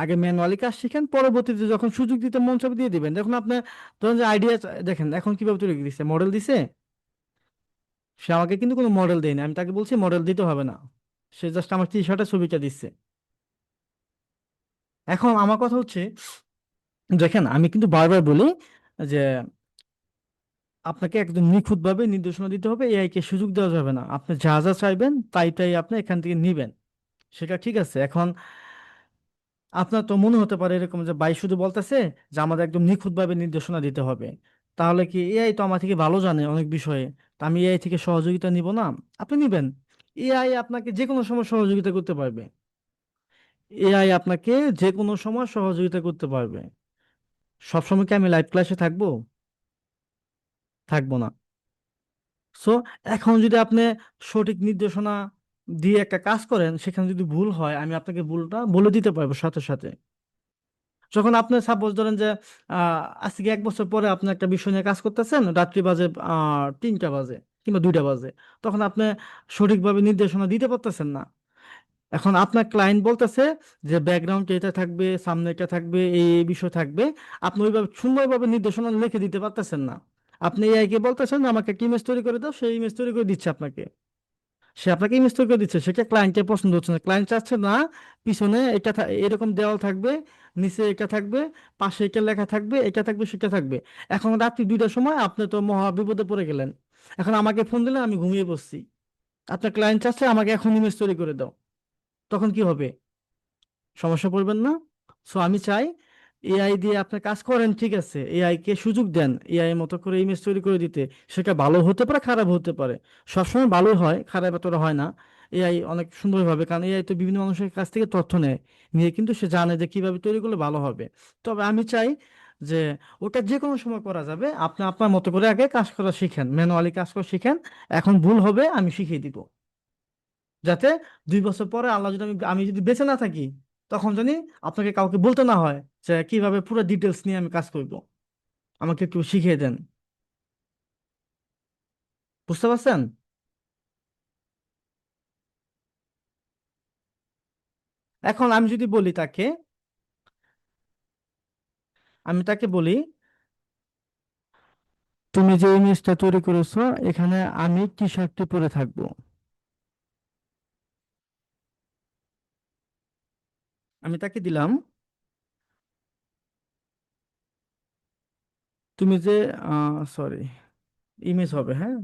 আগে ম্যানুয়ালি কাজ শিখেন, পরবর্তীতে যখন সুযোগ দিতে মন চাবে দিয়ে দিবেন। দেখুন আপনি, ধরুন যে আইডিয়া, দেখেন এখন কিভাবে তৈরি করে দিচ্ছে, মডেল দিছে। সে আমাকে কিন্তু কোনো মডেল দেয়নি, আমি তাকে বলছি মডেল দিতে হবে না। সে জাস্ট আমার টি শার্টের ছবিটা দিচ্ছে। এখন আমার কথা হচ্ছে, দেখেন আমি কিন্তু বারবার বলি যে আপনাকে একদম নিখুঁতভাবে নির্দেশনা দিতে হবে, এআই কে সুযোগ দেওয়া যাবে না। আপনি যা যা চাইবেন তাই তাই আপনি এখান থেকে নিবেন, সেটা ঠিক আছে। এখন আপনার তো মনে হতে পারে এরকম যে ভাই শুধু বলতেছে যে আমাদের একদম নিখুঁতভাবে নির্দেশনা দিতে হবে, তাহলে কি এআই তো আমার থেকে ভালো জানে অনেক বিষয়ে, তা আমি এআই থেকে সহযোগিতা নিব না? আপনি নিবেন। এআই আপনাকে যে কোনো সময় সহযোগিতা করতে পারবে। এআই আপনাকে যে কোনো সময় সহযোগিতা করতে পারবে। সবসময় কি আমি লাইভ ক্লাসে থাকবো? থাকবো না। সো এখন যদি আপনি সঠিক নির্দেশনা দিয়ে একটা কাজ করেন, সেখানে যদি ভুল হয় আমি আপনাকে ভুলটা বলে দিতে পারবো সাথে সাথে। যখন আপনি সাপোজ ধরেন যে আজকে 1 বছর পরে আপনি একটা বিষয় নিয়ে কাজ করতেছেন, রাত্রি বাজে 3টা বাজে কিংবা 2টা বাজে, তখন আপনি সঠিকভাবে নির্দেশনা দিতে পারতেছেন না। এখন আপনার ক্লায়েন্ট বলতেছে যে ব্যাকগ্রাউন্ড এটা থাকবে, সামনে এটা থাকবে, এই বিষয় থাকবে, আপনি ওইভাবে সুন্দরভাবে নির্দেশনা লিখে দিতে পারতেছেন না। আপনি এআই কে বলতেছেন আমাকে একটা ইমেজ তৈরি করে দাও, সেই ইমেজ তৈরি করে দিচ্ছে আপনাকে। সে আপনাকে ইমেজ তৈরি করে দিচ্ছে, সেটা ক্লায়েন্টের পছন্দ হচ্ছে না। ক্লায়েন্ট চাচ্ছে না পিছনে এটা এরকম দেওয়াল থাকবে, নিচে এটা থাকবে, পাশে এটা লেখা থাকবে, এটা থাকবে, সেটা থাকবে। এখন রাত্রি 2টার সময় আপনি তো মহা বিপদে পড়ে গেলেন। এখন আমাকে ফোন দিলেন, আমি ঘুমিয়ে বসছি, আপনার ক্লায়েন্ট চাচ্ছে আমাকে এখন ইমেজ তৈরি করে দাও, তখন কি হবে? সমস্যা পড়বেন না? সো আমি চাই এআই দিয়ে আপনি কাজ করেন, ঠিক আছে, এআই কে সুযোগ দেন এআই মতো করে ইমেজ তৈরি করে দিতে। সেটা ভালো হতে পারে, খারাপ হতে পারে। সবসময় ভালোই হয়, খারাপ এতটা হয় না। এআই অনেক সুন্দরভাবে, কারণ এআই তো বিভিন্ন মানুষের কাছ থেকে তথ্য নেয়, নিয়ে কিন্তু সে জানে যে কিভাবে তৈরি করলে ভালো হবে। তবে আমি চাই যে ওটা যে কোনো সময় করা যাবে, আপনি আপনার মতো করে আগে কাজ করা শিখেন, ম্যানুয়ালি কাজ করা শিখেন। এখন ভুল হবে আমি শিখিয়ে দিব, যাতে 2 বছর পরে আল্লাহ যদি আমি যদি বেঁচে না থাকি, তখন জানি আপনাকে কাউকে বলতে না হয় যে কিভাবে পুরো ডিটেলস নিয়ে আমি কাজ করব। আমাকে একটু শিখিয়ে দেন। বুঝতে পারছেন? এখন আমি যদি বলি তাকে, আমি তাকে বলি তুমি যে ইমেজটা তৈরি করেছো, এখানে আমি টি শার্টটি পরে থাকবো। আমি তাকে দিলাম, তুমি যে সরি, ইমেজ হবে, হ্যাঁ,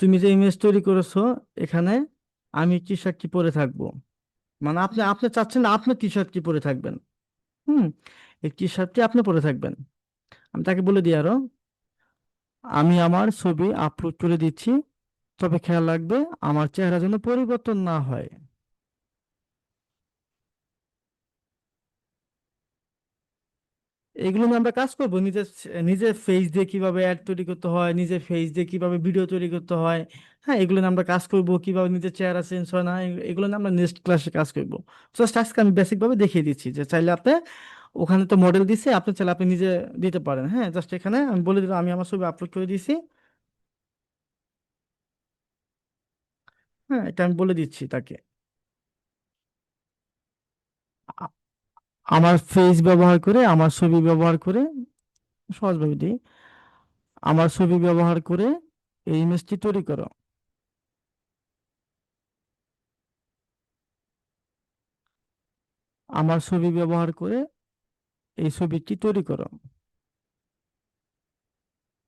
তুমি যে ইমেজ তৈরি করেছো, এখানে আমি টি শার্টটি পরে থাকবো। মানে আপনি আপনি চাচ্ছেন আপনি টি শার্টটি পরে থাকবেন। হুম, এই টি শার্টটি আপনি পরে থাকবেন। আমি তাকে বলে দিই আরো, আমি আমার ছবি আপলোড করে দিচ্ছি, তবে খেয়াল রাখবে আমার চেহারা যেন পরিবর্তন না হয়। এগুলো নিয়ে আমরা কাজ করব, নিজের নিজের ফেস দিয়ে কিভাবে অ্যাড তৈরি করতে হয়, নিজের ফেস দিয়ে কিভাবে ভিডিও তৈরি করতে হয়। হ্যাঁ, এগুলো নিয়ে আমরা কাজ করব, কিভাবে নিজের চেহারা চেঞ্জ হয় না, এগুলো নিয়ে আমরা নেক্সট ক্লাসে কাজ করব। জাস্ট আজকে আমি বেসিক ভাবে দেখিয়ে দিচ্ছি যে চাইলে আপনি, ওখানে তো মডেল দিছে, আপনি চাইলে আপনি নিজে দিতে পারেন। হ্যাঁ, জাস্ট এখানে আমি বলে দিলাম আমি আমার ছবি আপলোড করে দিয়েছি। হ্যাঁ, এটা আমি বলে দিচ্ছি তাকে। আ- আমার ফেস ব্যবহার করে, আমার ছবি ব্যবহার করে, সহজভাবে দিই, আমার ছবি ব্যবহার করে এই ইমেজটি তৈরি করো। আমার ছবি ব্যবহার করে এই ছবিটি তৈরি করো।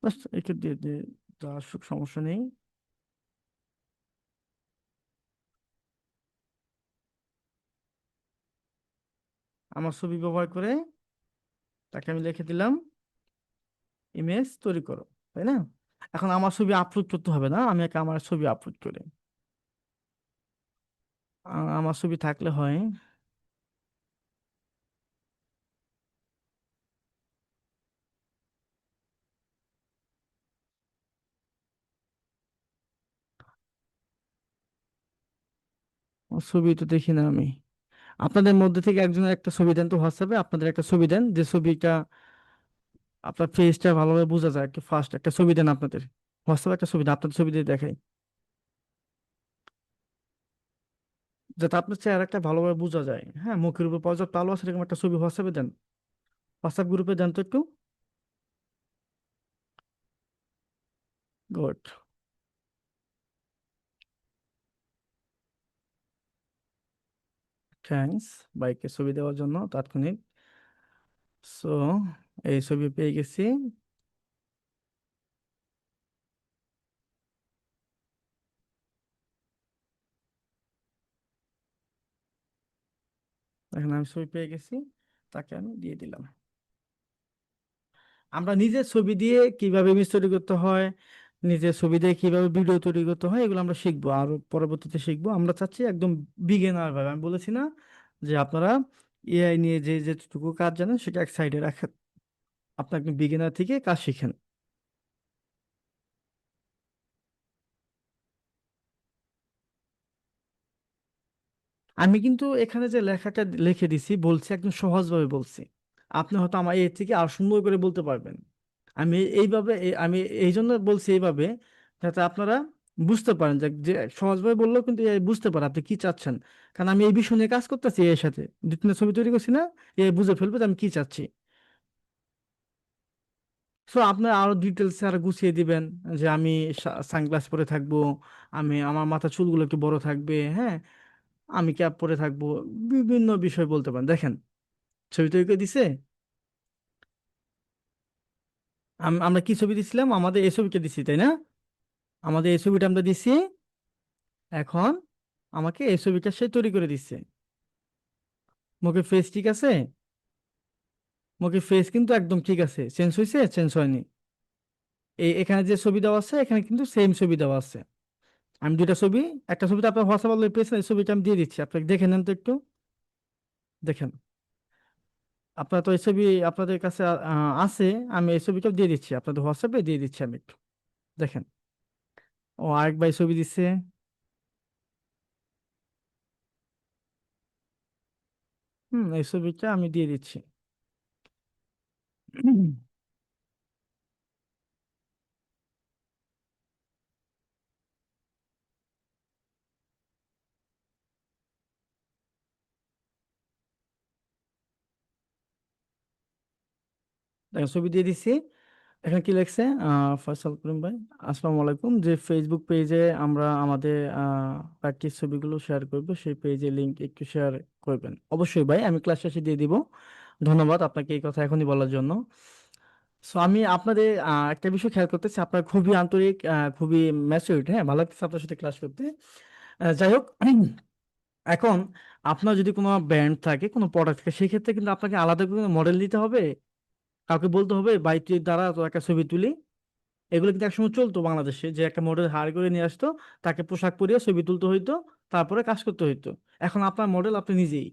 বাস, একটু দিয়ে দিয়ে যা আসুক, সমস্যা নেই। আমার ছবি ব্যবহার করে তাকে আমি লিখে দিলাম ইমেজ তৈরি করো, তাই না? এখন আমার ছবি আপলোড করতে হবে না, আমি একা আমার ছবি আপলোড করি। আমার ছবি থাকলে হয়। আমার ছবি তো দেখি না আমি। আপনাদের মধ্যে থেকে একজনের একটা ছবি দেন তো হোয়াটসঅ্যাপে, আপনাদের একটা ছবি দেন যে ছবিটা আপনার ফেসটা ভালোভাবে বোঝা যায়। একটা ফার্স্ট একটা ছবি দেন আপনাদের, হোয়াটসঅ্যাপে একটা ছবি দেন, আপনাদের ছবি দিয়ে দেখাই, যাতে আপনার চেহারাটা ভালোভাবে বোঝা যায়। হ্যাঁ, মুখের উপর পর্যাপ্ত আলো আছে এরকম একটা ছবি হোয়াটসঅ্যাপে দেন, হোয়াটসঅ্যাপ গ্রুপে দেন তো একটু। গুড, থ্যাঙ্কস বাইকে ছবি দেওয়ার জন্য তাৎক্ষণিক। সো এই ছবি পেয়ে গেছি। এখানে আমি ছবি পেয়ে গেছি, তাকে আমি দিয়ে দিলাম। আমরা নিজের ছবি দিয়ে কিভাবে ইমেজ তৈরি করতে হয়, নিজের ছবি দিয়ে কিভাবে ভিডিও তৈরি করতে হয়, এগুলো আমরা শিখবো, আর পরবর্তীতে শিখবো। আমরা চাচ্ছি একদম বিগিনার ভাবে, আমি বলেছি না যে আপনারা এআই নিয়ে যে যেটুকু কাজ জানেন সেটা এক সাইডে রাখেন, আপনি একদম বিগিনার থেকে কাজ শিখেন। আমি কিন্তু এখানে যে লেখাটা লিখে দিছি বলছি একদম সহজভাবে বলছি, আপনি হয়তো আমার এর থেকে আর সুন্দর করে বলতে পারবেন। আমি এইভাবে আমি এই জন্য বলছি এইভাবে, যাতে আপনারা বুঝতে পারেন যে যে সহজভাবে বললেও কিন্তু এ বুঝতে পারে আপনি কি চাচ্ছেন। কারণ আমি এই বিষয় নিয়ে কাজ করতেছি এর সাথে, দু তিনটা ছবি তৈরি করছি না, এ বুঝে ফেলবে যে আমি কি চাচ্ছি। সো আপনার আরো ডিটেলস আর গুছিয়ে দিবেন যে আমি সানগ্লাস পরে থাকবো, আমি আমার মাথা চুলগুলো একটু বড় থাকবে, হ্যাঁ, আমি ক্যাপ পরে থাকবো, বিভিন্ন বিষয় বলতে পারেন। দেখেন ছবি তৈরি করে দিছে, আমরা কি ছবি দিছিলাম, আমাদের এই ছবিটা দিছি তাই না, আমাদের এই ছবিটা আমরা দিছি। এখন আমাকে এই ছবিটা সে তৈরি করে দিচ্ছে। মুখে ফেস ঠিক আছে, মুখে ফেস কিন্তু একদম ঠিক আছে, চেঞ্জ হয়েছে চেঞ্জ হয়নি। এই এখানে যে ছবি দেওয়া আছে এখানে কিন্তু সেম ছবি দেওয়া আছে। আমি দুইটা ছবি, একটা ছবিটা আপনার হোয়াটসঅ্যাপ পেয়েছেন, এই ছবিটা আমি দিয়ে দিচ্ছি, আপনাকে দেখে নেন তো একটু, দেখেন। আপনার তো এই ছবি আপনাদের কাছে আছে, আমি এই ছবিটাও দিয়ে দিচ্ছি, আপনাদের হোয়াটসঅ্যাপে দিয়ে দিচ্ছি আমি একটু, দেখেন। ও আরেক ভাই ছবি দিচ্ছে। এই ছবিটা আমি দিয়ে দিচ্ছি। দেখেন ছবি দিয়ে দিচ্ছি। এখানে কি লিখছে, ফয়সাল করিম ভাই, আসসালামু আলাইকুম, যে ফেসবুক পেজে আমরা আমাদের প্র্যাকটিস ছবিগুলো শেয়ার করব, সেই পেজে লিংক একটু শেয়ার করবেন। অবশ্যই ভাই, আমি ক্লাস শেষে দিয়ে দিব। ধন্যবাদ আপনাকে এই কথা এখনই বলার জন্য। সো আমি আপনাদের একটা বিষয় খেয়াল করতেছি, আপনার খুবই আন্তরিক, খুবই ম্যাচিউরড, হ্যাঁ, ভালো লাগতেছে আপনার সাথে ক্লাস করতে। যাই হোক, এখন আপনার যদি কোনো ব্র্যান্ড থাকে, কোনো প্রোডাক্ট থাকে, সেক্ষেত্রে কিন্তু আপনাকে আলাদা করে মডেল দিতে হবে, কাউকে বলতে হবে ভাই তুই দ্বারা তো একটা ছবি তুলি। এগুলো কিন্তু একসময় চলতো বাংলাদেশে, যে একটা মডেল হায়ার করে নিয়ে আসতো, তাকে পোশাক পরিয়ে ছবি তুলতে হইতো, তারপরে কাজ করতে হইতো। এখন আপনার মডেল আপনি নিজেই,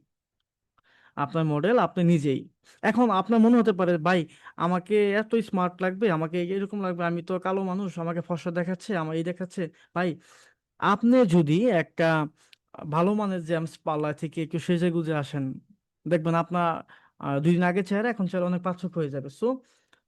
আপনার মডেল আপনি নিজেই। এখন আপনার মনে হতে পারে ভাই আমাকে এত স্মার্ট লাগবে, আমাকে এরকম লাগবে, আমি তো কালো মানুষ, আমাকে ফর্সা দেখাচ্ছে, আমার এই দেখাচ্ছে। ভাই আপনি যদি একটা ভালো মানের জেমস পার্লার থেকে একটু সেজে গুজে আসেন, দেখবেন আপনার 2 দিন আগে চেহারা এখন চেহারা অনেক পার্থক্য হয়ে যাবে। সো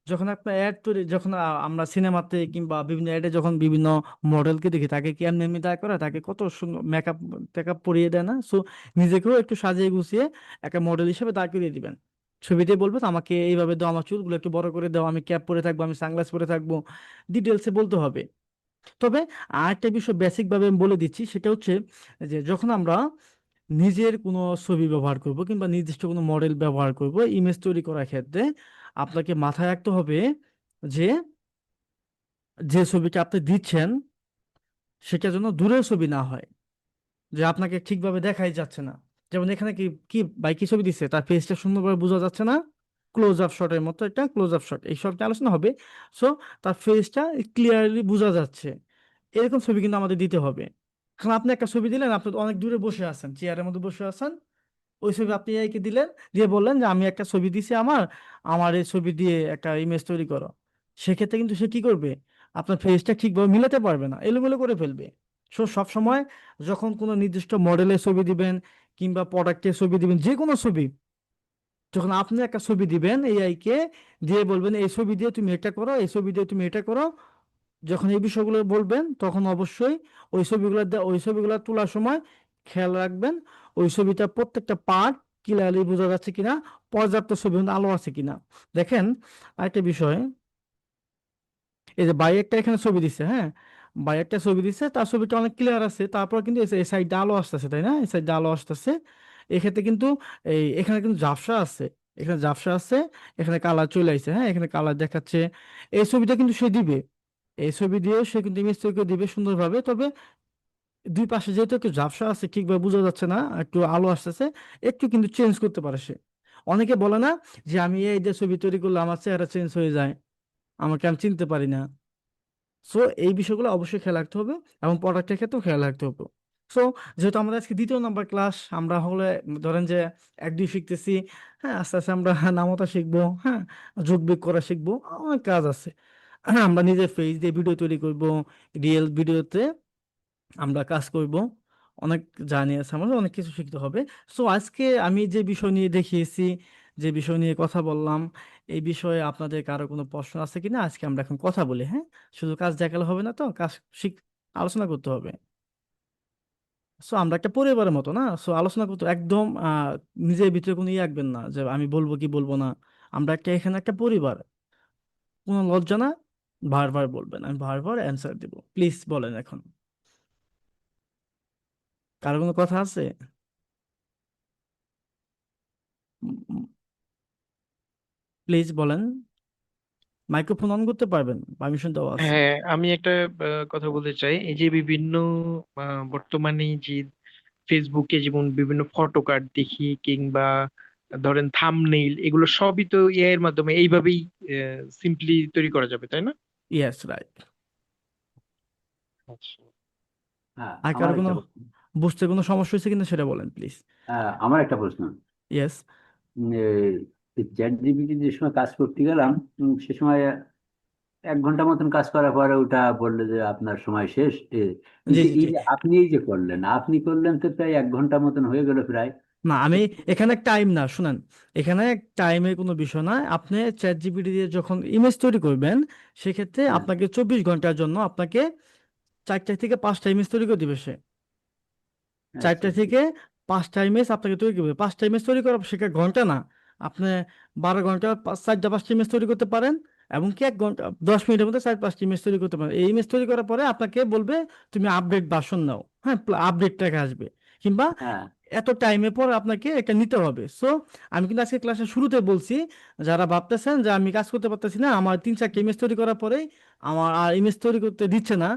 যখন আপনার অ্যাড তৈরি, যখন আমরা সিনেমাতে কিংবা বিভিন্ন অ্যাডে যখন বিভিন্ন মডেলকে দেখি, তাকে কি এমনি এমনি দাঁড় করা, তাকে কত সুন্দর মেকআপ টেকআপ পরিয়ে দেয় না। সো নিজেকেও একটু সাজিয়ে গুছিয়ে একটা মডেল হিসেবে দাঁড় করিয়ে দিবেন। ছবিতে বলবে তো আমাকে এইভাবে দাও, আমার চুলগুলো একটু বড় করে দাও, আমি ক্যাপ পরে থাকবো, আমি সানগ্লাস পরে থাকবো, ডিটেলসে বলতে হবে। তবে আরেকটা বিষয় বেসিক ভাবে আমি বলে দিচ্ছি, সেটা হচ্ছে যে যখন আমরা নিজের কোনো ছবি ব্যবহার করব কিংবা নির্দিষ্ট কোনো মডেল ব্যবহার করব ইমেজ তৈরি করার ক্ষেত্রে, আপনাকে মাথায় রাখতে হবে যে যে ছবিটা আপনি দিচ্ছেন সেটা যেন দূরের ছবি না হয়, যে আপনাকে ঠিকভাবে দেখাই যাচ্ছে না। যেমন এখানে কি কি ভাই কি ছবি দিচ্ছে, তার ফেসটা সুন্দরভাবে বোঝা যাচ্ছে না, ক্লোজ আপ শটের মতো একটা ক্লোজ আপ শট, এই সবটা আলোচনা হবে। সো তার ফেসটা ক্লিয়ারলি বোঝা যাচ্ছে, এরকম ছবি কিন্তু আমাদের দিতে হবে। কারণ আপনি একটা ছবি দিলেন, আপনি তো অনেক দূরে বসে আছেন, চেয়ারের মধ্যে বসে আছেন, ওই ছবি আপনি এআইকে দিলেন, দিয়ে বললেন যে আমি একটা ছবি দিছি, আমার আমার এই ছবি দিয়ে একটা ইমেজ তৈরি করো। সেক্ষেত্রে কিন্তু সে কি করবে, আপনার ফেসটা ঠিকভাবে মিলাতে পারবে না, এলোমেলো করে ফেলবে। সব সময় যখন কোনো নির্দিষ্ট মডেলের ছবি দিবেন কিংবা প্রোডাক্টের ছবি দিবেন, যে কোনো ছবি, যখন আপনি একটা ছবি দিবেন এআই কে, দিয়ে বলবেন এই ছবি দিয়ে তুমি এটা করো, এই ছবি দিয়ে তুমি এটা করো, যখন এই বিষয়গুলো বলবেন তখন অবশ্যই ওই ছবিগুলো তোলার সময় খেয়াল রাখবেন ওই ছবিটা প্রত্যেকটা পার্ট ক্লিয়ারলি বোঝা যাচ্ছে কিনা, পর্যাপ্ত ছবি আলো আছে কিনা। দেখেন আরেকটা বিষয়, এই যে বাই একটা এখানে ছবি দিচ্ছে, হ্যাঁ, বাই একটা ছবি দিচ্ছে, তার ছবিটা অনেক ক্লিয়ার আছে, তারপর কিন্তু এই সাইডে আলো আসতেছে তাই না, এই সাইডে আলো আসতেছে। এক্ষেত্রে কিন্তু এখানে কিন্তু ঝাপসা আছে, এখানে ঝাপসা আছে, এখানে কালার চলে আসছে, হ্যাঁ, এখানে কালার দেখাচ্ছে। এই ছবিটা কিন্তু সে দিবে, এই ছবি দিয়েও সে কিন্তু ইমেজ তৈরি করে দিবে সুন্দরভাবে। তবে দুই পাশে যেহেতু একটু ঝাপসা আছে, ঠিকভাবে বোঝা যাচ্ছে না, একটু আলো আসতেছে, একটু কিন্তু চেঞ্জ করতে পারে সে। অনেকে বলে না যে আমি এই যে ছবি তৈরি করলে আমার চেহারা চেঞ্জ হয়ে যায়, আমাকে আমি চিনতে পারি না। সো এই বিষয়গুলো অবশ্যই খেয়াল রাখতে হবে, এবং প্রোডাক্টের ক্ষেত্রেও খেয়াল রাখতে হবে। সো যেহেতু আমাদের আজকে দ্বিতীয় নাম্বার ক্লাস, আমরা হলে ধরেন যে এক দুই শিখতেছি, হ্যাঁ আস্তে আস্তে আমরা নামতা শিখবো, হ্যাঁ যোগ বিয়োগ করা শিখবো, অনেক কাজ আছে। আমরা নিজের ফেস দিয়ে ভিডিও তৈরি করব, রিয়েল ভিডিওতে আমরা কাজ করব, অনেক জার্নি আছে, আমাদের অনেক কিছু শিখতে হবে। সো আজকে আমি যে বিষয় নিয়ে দেখিয়েছি, যে বিষয় নিয়ে কথা বললাম, এই বিষয়ে আপনাদের কারো কোনো প্রশ্ন আছে কিনা, আজকে আমরা এখন কথা বলি, হ্যাঁ। শুধু কাজ দেখালে হবে না, তো কাজ শিখ আলোচনা করতে হবে। সো আমরা একটা পরিবারের মতো না, সো আলোচনা করতে একদম নিজের ভিতরে কোনো ইয়ে রাখবেন না যে আমি বলবো কি বলবো না। আমরা একটা এখানে একটা পরিবার, কোনো লজ্জা না, বারবার বলবেন, আমি বারবার অ্যান্সার দিব। প্লিজ বলেন এখন, কারো কোনো কথা আছে? প্লিজ বলেন, মাইক্রোফোন অন করতে পারবেন, পারমিশন দেওয়া আছে। হ্যাঁ, আমি একটা কথা বলতে চাই। এই যে বিভিন্ন বর্তমানে যে ফেসবুকে যেমন বিভিন্ন ফটো কার্ড দেখি, কিংবা ধরেন থাম্বনেইল, এগুলো সবই তো এআই এর মাধ্যমে এইভাবেই সিম্পলি তৈরি করা যাবে, তাই না? Yes, right. আচ্ছা। হ্যাঁ, আর আমার কারো কোনো একটা প্রশ্ন। বুঝতে কোনো সমস্যা হয়েছে কিনা সেটা বলেন প্লিজ। আমার একটা প্রশ্ন। ইয়েস। চ্যাট জিপিটি যে সময় কাজ করতে গেলাম, সে সময় 1 ঘন্টা মতন কাজ করার পরে ওটা বললো যে আপনার সময় শেষ। জি কিন্তু জি এই জি। যে আপনি এই যে করলেন, আপনি করলেন তো প্রায় 1 ঘন্টা মতন হয়ে গেল প্রায়। না, তো আমি এখানে টাইম না, শুনেন, এখানে টাইমের কোনো বিষয় না। আপনি চ্যাট জিপিটি দিয়ে যখন ইমেজ তৈরি করবেন, সেক্ষেত্রে হ্যাঁ, আপনাকে 24 ঘন্টার জন্য আপনাকে 4টা থেকে 5টা ইমেজ তৈরি করে দিবে সে। আচ্ছা, 4টা থেকে 5টা ইমেজ আপনাকে তৈরি করবে। 5টা ইমেজ তৈরি করা সেটা ঘন্টা না, আপনি 12 ঘন্টা 4টা 5টা ইমেজ তৈরি করতে পারেন, এবং কি 1 ঘন্টা 10 মিনিটের মধ্যে 4-5টা ইমেজ তৈরি করতে পারেন। এই ইমেজ তৈরি করার পরে আপনাকে বলবে তুমি আপডেট ভার্সন নাও, হ্যাঁ আপডেটটাকে আসবে, কিংবা হ্যাঁ, এত টাইমের পর আপনাকে এটা নিতে হবে। সো আমি কিন্তু আজকে ক্লাসের শুরুতে বলছি, যারা ভাবতেছেন যে আমি কাজ করতে পারতেছি না, আমার 3-4টা ইমেজ তৈরি করার পরেই আমার আর ইমেজ তৈরি করতে দিচ্ছে না,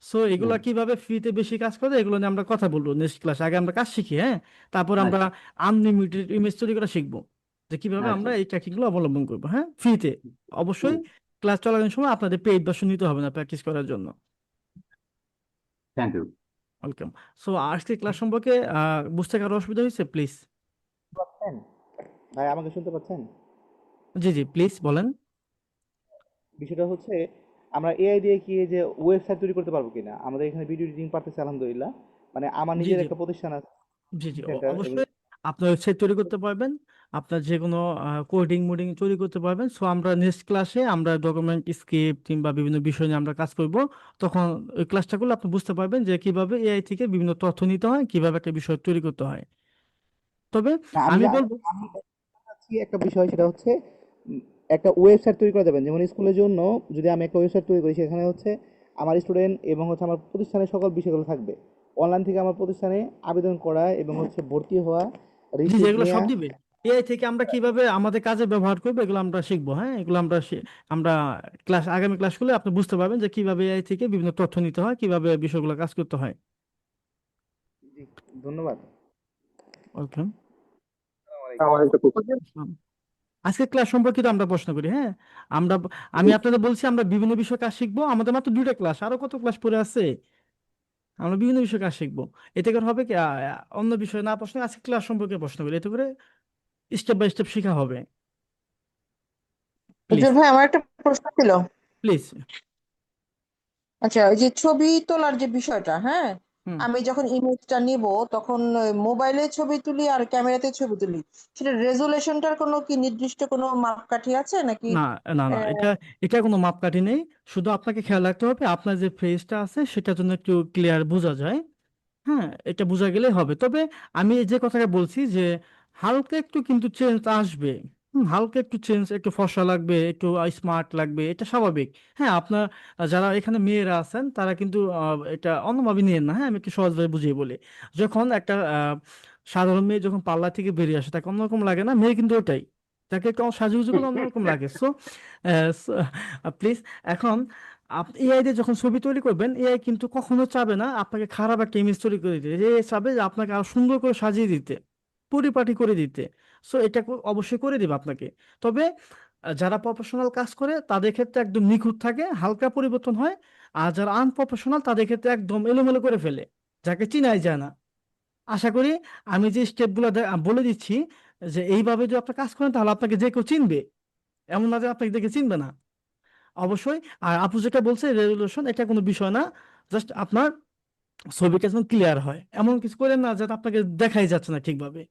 সো এগুলা হ্যাঁ, কিভাবে ফ্রিতে বেশি কাজ করে এগুলো নিয়ে আমরা কথা বলবো নেক্সট ক্লাসে। আগে আমরা কাজ শিখি, হ্যাঁ, তারপর আমরা আচ্ছা, আনলিমিটেড ইমেজ তৈরি করা শিখবো, যে কিভাবে আচ্ছা, আমরা এই টেকনিকগুলো অবলম্বন করবো, হ্যাঁ ফ্রিতে। অবশ্যই ক্লাস চলাকালীন সময় আপনাদের পেইড ভার্সন নিতে হবে না প্র্যাকটিস করার জন্য। Thank you. ওয়েলকাম। সো আজকে ক্লাস সম্পর্কে বুঝতে কারো অসুবিধা হয়েছে প্লিজ? পাচ্ছেন? ভাই আমাকে শুনতে পাচ্ছেন? জি জি, প্লিজ বলেন। বিষয়টা হচ্ছে আমরা এআই দিয়ে কি এই যে ওয়েবসাইট তৈরি করতে পারবো কিনা? আমাদের এখানে ভিডিও এডিটিং পারতেছে আলহামদুলিল্লাহ। মানে আমার জি নিজের জি একটা প্রতিষ্ঠান আছে জি জি, একটা, এবং অবশ্যই আপনার ওয়েবসাইট তৈরি করতে পারবেন, আপনার যে কোনো কোডিং মোডিং তৈরি করতে পারবেন। সো আমরা নেক্সট ক্লাসে আমরা ডকুমেন্ট স্ক্রিপ্ট কিংবা বিভিন্ন বিষয় নিয়ে আমরা কাজ করব। তখন ওই ক্লাসটা করলে আপনি বুঝতে পারবেন যে কিভাবে এআই থেকে বিভিন্ন তথ্য নিতে হয়, কিভাবে একটা বিষয় তৈরি করতে হয়। তবে না, আমি আমি বলবো, আমি চাচ্ছি একটা বিষয়, সেটা হচ্ছে উম, একটা ওয়েবসাইট তৈরি করা যাবেন, যেমন স্কুলের জন্য যদি আমি একটা ওয়েবসাইট তৈরি করি, সেখানে হচ্ছে আমার স্টুডেন্ট এবং হচ্ছে আমার প্রতিষ্ঠানের সকল বিষয়গুলো থাকবে। অনলাইন থেকে আমার প্রতিষ্ঠানে আবেদন করা এবং হচ্ছে ভর্তি হওয়া, জি জি, রিসিপ্ট এগুলো নেওয়া। সব দিবে। এআই থেকে আমরা কিভাবে আমাদের কাজে ব্যবহার করবো এগুলো আমরা শিখবো, হ্যাঁ এগুলো আমরা আমরা ক্লাস আগামী ক্লাসগুলো আপনি বুঝতে পারবেন যে কিভাবে এআই থেকে বিভিন্ন তথ্য নিতে হয়, কিভাবে বিষয়গুলো কাজ করতে হয়। জি, ধন্যবাদ। ওয়েলকাম। আমার একটা প্রশ্ন। আজকে ক্লাস সম্পর্কিত আমরা প্রশ্ন করি, হ্যাঁ। আমরা আমি আপনাদের বলছি আমরা বিভিন্ন বিষয় কাজ শিখবো, আমাদের মাত্র 2টা ক্লাস, আরো কত ক্লাস পড়ে আছে, আমরা বিভিন্ন বিষয় কাজ শিখবো। এতে করে হবে কি অন্য বিষয় না প্রশ্ন, আজকে ক্লাস সম্পর্কে প্রশ্ন করি, এতে করে স্টেপ বাই স্টেপ শেখা হবে। প্লিজ উজ্জ্বল ভাই, আমার একটা প্রশ্ন ছিল। প্লিজ। আচ্ছা, ওই যে ছবি তোলার যে বিষয়টা, হ্যাঁ, হুম। আমি যখন ইমেজটা নিব তখন মোবাইলে ছবি তুলি আর ক্যামেরাতে ছবি তুলি, সেটা রেজুলেশনটার কোনো কি নির্দিষ্ট কোনো মাপকাঠি আছে নাকি? না না না, আহ, এটা এটা কোনো মাপকাঠি নেই। শুধু আপনাকে খেয়াল রাখতে হবে আপনার যে ফেসটা আছে সেটা যেন একটু ক্লিয়ার বোঝা যায়, হ্যাঁ এটা বোঝা গেলেই হবে। তবে আমি এই যে কথাটা বলছি যে হালকা একটু কিন্তু চেঞ্জ আসবে, হালকা একটু চেঞ্জ, একটু ফর্সা লাগবে, একটু স্মার্ট লাগবে, এটা স্বাভাবিক। হ্যাঁ আপনার যারা এখানে মেয়েরা আছেন তারা কিন্তু এটা অন্যভাবে নিয়েন না, হ্যাঁ আমি একটু সহজভাবে বুঝিয়ে বলি। যখন একটা সাধারণ মেয়ে যখন পার্লার থেকে বেরিয়ে আসে তাকে অন্যরকম লাগে না, মেয়ে কিন্তু ওটাই, তাকে একটু সাজুগুজু করলে অন্যরকম লাগে। সো প্লিজ, এখন আপনি এআই দিয়ে যখন ছবি তৈরি করবেন, এআই কিন্তু কখনো চাবে না আপনাকে খারাপ একটা ইমেজ তৈরি করে দিতে। এআই চাবে যে আপনাকে আরো সুন্দর করে সাজিয়ে দিতে, পরিপাটি করে দিতে। সো এটা অবশ্যই করে দিবে আপনাকে। তবে যারা প্রফেশনাল কাজ করে তাদের ক্ষেত্রে একদম নিখুঁত থাকে, হালকা পরিবর্তন হয়। আর যারা আনপ্রফেশনাল তাদের ক্ষেত্রে একদম এলোমেলো করে ফেলে, যাকে চিনাই যায় না। আশা করি আমি যে স্টেপগুলো বলে দিচ্ছি, যে এইভাবে যদি আপনি কাজ করেন তাহলে আপনাকে যে কেউ চিনবে, এমন না যে আপনাকে দেখে চিনবে না। অবশ্যই। আর আপু যেটা বলছে রেজলিউশন, এটা কোনো বিষয় না। জাস্ট আপনার ছবিটা যেন ক্লিয়ার হয়, এমন কিছু করেন না যাতে আপনাকে দেখাই যাচ্ছে না ঠিকভাবে।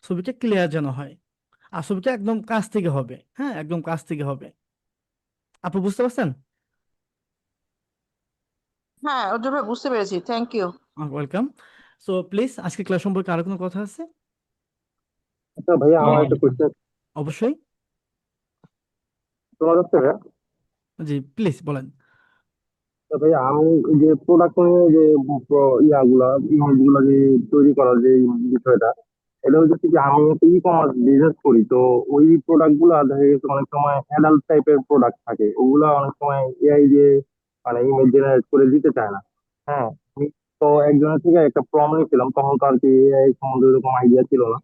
ছবিটা ক্লিয়ার যেন হয়। আর ছবিটা একদম কাছ থেকে হবে, হ্যাঁ, একদম কাছ থেকে হবে। আপু বুঝতে পারছেন? হ্যাঁ অর্জুন ভাই বুঝতে পেরেছি, thank you. Welcome. So please, আজকে ক্লাস সম্পর্কে আরো কোনো কথা আছে? আচ্ছা ভাইয়া, আমার একটা আহ, কোয়েশ্চেন অবশ্যই। তোমার কাছে ভাইয়া। জি, প্লিজ বলেন। তো ভাইয়া, আমি এই যে প্রোডাক্ট নিয়ে যে ইয়াগুলা ইমেজ গুলা যে তৈরি করার যে বিষয়টা, এটা হচ্ছে কি আমি একটা ই কমার্স বিজনেস করি। তো ওই প্রোডাক্ট গুলা দেখা গেছে অনেক সময় অ্যাডাল্ট টাইপের প্রোডাক্ট থাকে, ওগুলা অনেক সময় এআই দিয়ে মানে ইমেজ জেনারেট করে দিতে চায় না। হ্যাঁ, আমি তো একজনের থেকে একটা প্রম নিয়েছিলাম, তখন তো আর কি এআই সম্বন্ধে এরকম আইডিয়া ছিল না।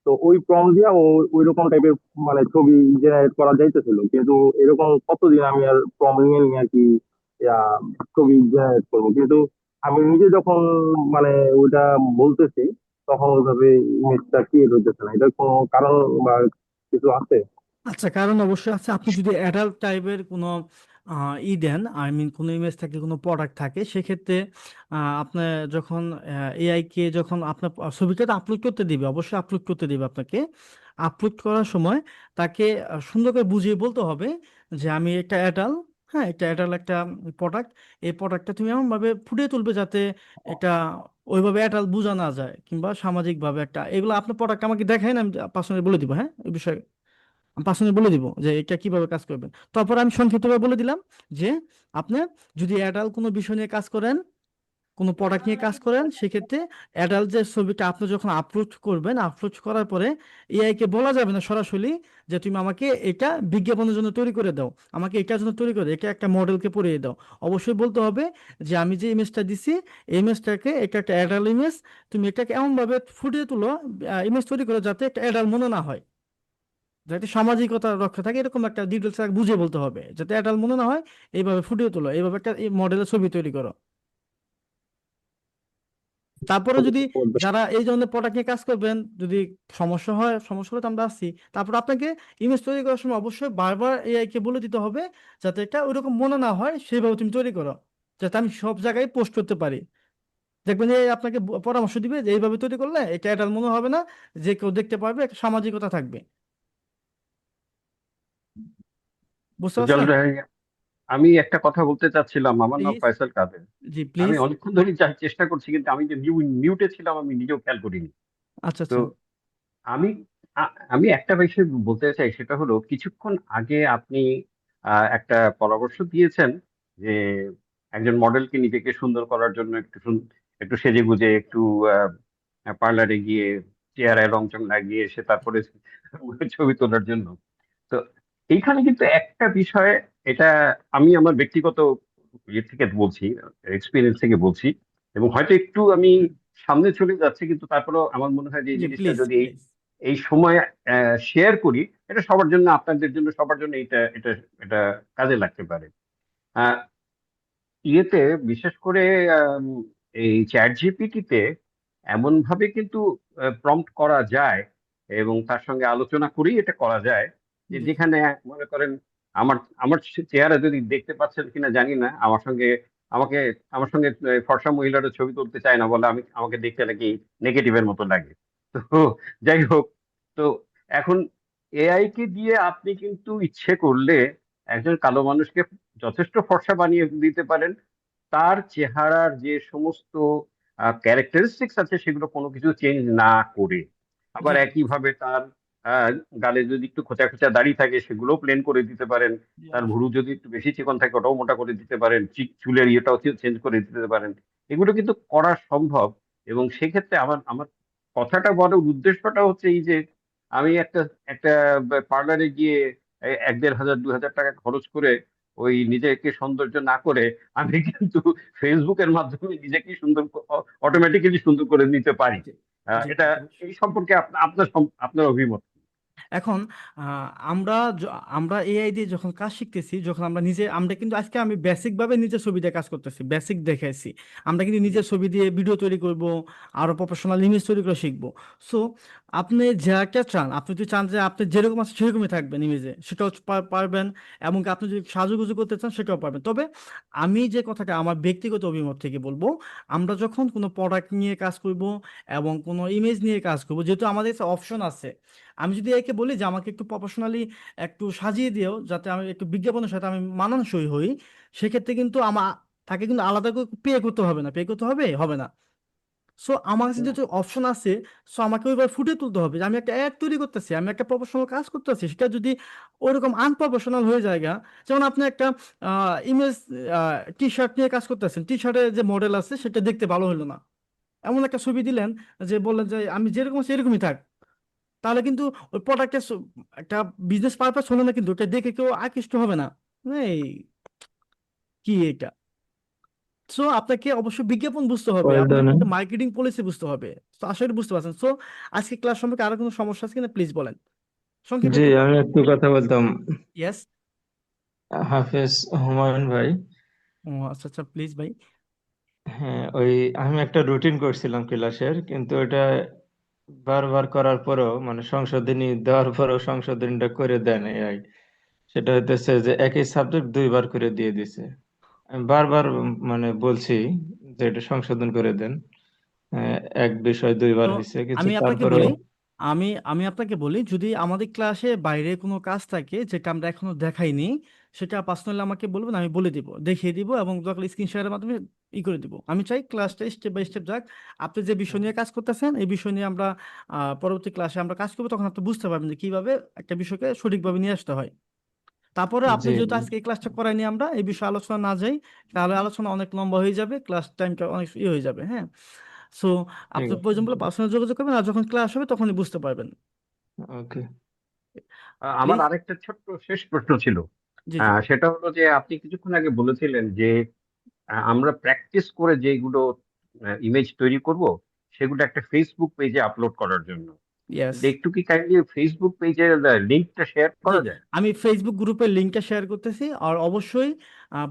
তো ওই প্রম দিয়া ওই রকম টাইপের মানে ছবি জেনারেট করা যাইতেছিল, কিন্তু এরকম কতদিন আমি আর প্রম নিয়ে নিয়ে আর কি ইয়া, ছবি জেনারেট করবো। কিন্তু আমি নিজে যখন মানে ওইটা বলতেছি, তখন ওইভাবে ইমেজটা ক্রিয়েট হইতেছে না। এটার কোনো কারণ বা কিছু আছে? আচ্ছা, কারণ অবশ্যই আছে। আপনি যদি অ্যাডাল্ট টাইপের কোনো দেন, আই মিন কোনো ইমেজ থাকে, কোনো প্রোডাক্ট থাকে, সেক্ষেত্রে আপনার যখন এআই কে যখন আপনার ছবিটা আপলোড করতে দিবে, অবশ্যই আপলোড করতে দিবে আপনাকে। আপলোড করার সময় তাকে সুন্দর করে বুঝিয়ে বলতে হবে যে আমি একটা অ্যাডাল্ট, হ্যাঁ, এটা অ্যাডাল্ট একটা প্রোডাক্ট। এই প্রোডাক্টটা তুমি এমনভাবে ফুটিয়ে তুলবে যাতে এটা ওইভাবে অ্যাডাল্ট বোঝা না যায়, কিংবা সামাজিকভাবে একটা, এগুলো আপনার প্রোডাক্ট আমাকে দেখায় না, আমি পার্সোনালি বলে দিব, হ্যাঁ, এই বিষয়ে আমি পার্সোনালি বলে দিব যে এটা কিভাবে কাজ করবেন। তারপর আমি সংক্ষিপ্তভাবে বলে দিলাম যে আপনি যদি অ্যাডাল্ট কোনো বিষয় নিয়ে কাজ করেন, কোনো প্রোডাক্ট নিয়ে কাজ করেন, সেক্ষেত্রে অ্যাডাল্ট যে ছবিটা আপনি যখন আপলোড করবেন, আপলোড করার পরে এআই কে বলা যাবে না সরাসরি যে তুমি আমাকে এটা বিজ্ঞাপনের জন্য তৈরি করে দাও, আমাকে এটার জন্য তৈরি করে দাও, এটা একটা মডেলকে পরিয়ে দাও। অবশ্যই বলতে হবে যে আমি যে ইমেজটা দিছি, এই ইমেজটাকে, এটা একটা অ্যাডাল্ট ইমেজ, তুমি এটাকে এমনভাবে ফুটিয়ে তুলো, ইমেজ তৈরি করো যাতে একটা অ্যাডাল্ট মনে না হয়, যাতে সামাজিকতা রক্ষা থাকে, এরকম একটা ডিটেলস বুঝে বলতে হবে, যাতে অ্যাডাল্ট মনে না হয়। এইভাবে ফুটিয়ে তোলো, এইভাবে একটা মডেলের ছবি তৈরি করো। তারপরে যদি যারা এই ধরনের প্রোডাক্ট নিয়ে কাজ করবেন, যদি সমস্যা হয়, সমস্যা হলে তো আমরা আসছি। তারপর আপনাকে ইমেজ তৈরি করার সময় অবশ্যই বারবার এআই কে বলে দিতে হবে যাতে এটা ওইরকম মনে না হয়, সেইভাবে তুমি তৈরি করো, যাতে আমি সব জায়গায় পোস্ট করতে পারি। দেখবেন যে AI আপনাকে পরামর্শ দিবে যে এইভাবে তৈরি করলে এটা অ্যাডাল্ট মনে হবে না, যে কেউ দেখতে পারবে, একটা সামাজিকতা থাকবে। বুঝতে উজ্জ্বল পারছেন? ভাই, আমি একটা কথা বলতে চাচ্ছিলাম। আমার নাম প্লিজ। ফয়সাল কাদের। জি আমি প্লিজ। অনেকক্ষণ ধরে চেষ্টা করছি, কিন্তু আমি যে মিউটে ছিলাম আমি নিজেও খেয়াল করিনি। আচ্ছা তো আচ্ছা। আমি আমি একটা বিষয় বলতে চাই, সেটা হলো কিছুক্ষণ আগে আপনি একটা পরামর্শ দিয়েছেন যে একজন মডেলকে নিজেকে সুন্দর করার জন্য একটু সেজে গুজে একটু পার্লারে গিয়ে চেহারায় রং চং লাগিয়ে এসে তারপরে ছবি তোলার জন্য। তো এইখানে কিন্তু একটা বিষয়, এটা আমি আমার ব্যক্তিগত ইয়ে থেকে বলছি, এক্সপিরিয়েন্স থেকে বলছি, এবং হয়তো একটু আমি সামনে চলে যাচ্ছে, কিন্তু তারপরেও আমার মনে হয় যে এই জি জিনিসটা প্লিজ যদি এই প্লিজ। এই সময় শেয়ার করি, এটা সবার জন্য, আপনাদের জন্য, সবার জন্য এটা এটা এটা কাজে লাগতে পারে। আহ ইয়েতে বিশেষ করে আম, এই চ্যাট জিপিটিতে এমন ভাবে কিন্তু প্রম্পট করা যায়, এবং তার সঙ্গে আলোচনা করেই এটা করা যায়, যে জি যেখানে মনে করেন আমার আমার চেহারা যদি দেখতে পাচ্ছেন কিনা জানি না, আমাকে আমার সঙ্গে ফর্সা মহিলারও ছবি তুলতে চায় না, বলে আমাকে দেখতে নাকি নেগেটিভের মতো লাগে। তো যাই হোক, তো এখন এআই কে দিয়ে আপনি কিন্তু ইচ্ছে করলে একজন কালো মানুষকে যথেষ্ট ফর্সা বানিয়ে দিতে পারেন। তার চেহারার যে সমস্ত ক্যারেক্টারিস্টিক্স আছে সেগুলো কোনো কিছু চেঞ্জ না করে। জি আবার একইভাবে তার আহ, গালে যদি একটু খোঁচা খোঁচা দাড়ি থাকে সেগুলোও প্লেন করে দিতে পারেন। জি তার ভুরু অবশ্যই। যদি একটু বেশি চিকন থাকে ওটাও মোটা করে দিতে পারেন, চুলের ইয়েটাও চেঞ্জ করে দিতে পারেন। এগুলো কিন্তু করা সম্ভব। এবং সেক্ষেত্রে আমার আমার কথাটা বলার উদ্দেশ্যটা হচ্ছে এই যে আমি একটা একটা পার্লারে গিয়ে 1,500 2,000 টাকা খরচ করে ওই নিজেকে সৌন্দর্য না করে আমি কিন্তু ফেসবুকের মাধ্যমে নিজেকে সুন্দর অটোমেটিক্যালি সুন্দর করে নিতে পারি। জি জি এটা এই সম্পর্কে আপনার অভিমত কি? এখন আমরা আমরা এআই দিয়ে যখন কাজ শিখতেছি, যখন আমরা নিজে, আমরা কিন্তু আজকে আমি বেসিক ভাবে নিজের ছবি দিয়ে কাজ করতেছি, বেসিক দেখাইছি। আমরা কিন্তু নিজের ছবি দিয়ে ভিডিও তৈরি করব, আরো প্রফেশনাল ইমেজ তৈরি করে শিখবো। সো আপনি যাকে চান, আপনি যদি চান যে আপনি যেরকম আছে সেরকমই থাকবেন ইমেজে, সেটাও পারবেন। এবং আপনি যদি সাজুগুজু করতে চান সেটাও পারবেন। তবে আমি যে কথাটা আমার ব্যক্তিগত অভিমত থেকে বলবো, আমরা যখন কোনো প্রোডাক্ট নিয়ে কাজ করব এবং কোনো ইমেজ নিয়ে কাজ করব, যেহেতু আমাদের কাছে অপশন আছে, আমি যদি একে বলি যে আমাকে একটু প্রফেশনালি একটু সাজিয়ে দিও যাতে আমি একটু বিজ্ঞাপনের সাথে আমি মানানসই হই, সেক্ষেত্রে কিন্তু তাকে কিন্তু আলাদা করে পে করতে হবে না, পে করতে হবে হবে না। সো আমার কাছে যেহেতু অপশন আছে, সো আমাকে ওইবার ফুটিয়ে তুলতে হবে যে আমি একটা অ্যাড তৈরি করতেছি, আমি একটা প্রফেশনাল কাজ করতেছি, সেটা যদি ওরকম আনপ্রফেশনাল হয়ে যায় যেমন আপনি একটা ইমেজ টি শার্ট নিয়ে কাজ করতেছেন, টি শার্টের যে মডেল আছে সেটা দেখতে ভালো হলো না, এমন একটা ছবি দিলেন যে বললেন যে আমি যেরকম আছি এরকমই থাক, তাহলে কিন্তু ওই প্রোডাক্টের একটা বিজনেস পারপাস হলো না, কিন্তু ওটা দেখে কেউ আকৃষ্ট হবে না। এই কি এটা! সো আপনাকে অবশ্যই বিজ্ঞাপন বুঝতে হবে, ওয়েল ডান। আপনাকে মার্কেটিং পলিসি বুঝতে হবে। তো আশা করি বুঝতে পারছেন। সো আজকে ক্লাস সম্পর্কে আরো কোনো সমস্যা আছে কিনা প্লিজ বলেন, সংক্ষেপে জি, একটু আমি বলেন। একটু কথা বলতাম। ইয়েস। হাফেজ হুমায়ুন ভাই। ও আচ্ছা আচ্ছা, প্লিজ ভাই। হ্যাঁ, ওই আমি একটা রুটিন করছিলাম ক্লাসের, কিন্তু ওটা বারবার করার পরেও মানে সংশোধনী দেওয়ার পরেও সংশোধনীটা করে দেয় না এআই। সেটা হইতেছে যে একই সাবজেক্ট দুইবার করে দিয়ে দিছে। আমি বারবার মানে বলছি যে এটা সংশোধন করে দেন। এক বিষয় দুইবার তো হয়েছে কিছু, আমি আপনাকে তারপরেও। বলি, আমি আপনাকে বলি, যদি আমাদের ক্লাসে বাইরে কোনো কাজ থাকে যেটা আমরা এখনো দেখাইনি, সেটা পার্সোনালি আমাকে বলবেন, আমি বলে দিব, দেখিয়ে দিব, এবং দরকার স্ক্রিন শেয়ারের মাধ্যমে করে দিব। আমি চাই ক্লাসটা স্টেপ বাই স্টেপ যাক। আপনি যে বিষয় নিয়ে কাজ করতেছেন এই বিষয় নিয়ে আমরা পরবর্তী ক্লাসে আমরা কাজ করবো, তখন আপনি বুঝতে পারবেন যে কিভাবে একটা বিষয়কে সঠিকভাবে নিয়ে আসতে হয়। তারপরে আপনি জি যেহেতু জি, আজকে এই ক্লাসটা করাইনি আমরা এই বিষয়ে আলোচনা না যাই, তাহলে আলোচনা অনেক লম্বা হয়ে যাবে, ক্লাস টাইমটা অনেক হয়ে যাবে। হ্যাঁ। সো ঠিক আপনি আছে। প্রয়োজন বলে পার্সোনাল যোগাযোগ করবেন, আর যখন ক্লাস হবে তখনই বুঝতে পারবেন। ওকে। আমার প্লিজ। আরেকটা ছোট্ট শেষ প্রশ্ন ছিল। জি জি। সেটা হলো যে আপনি কিছুক্ষণ আগে বলেছিলেন যে আমরা প্র্যাকটিস করে যেগুলো ইমেজ তৈরি করব সেগুলো একটা ফেসবুক পেজে আপলোড করার জন্য। ইয়েস। একটু কি কাইন্ডলি ফেসবুক পেজের লিঙ্কটা শেয়ার জি, করা যায়? আমি ফেসবুক গ্রুপের লিঙ্কটা শেয়ার করতেছি, আর অবশ্যই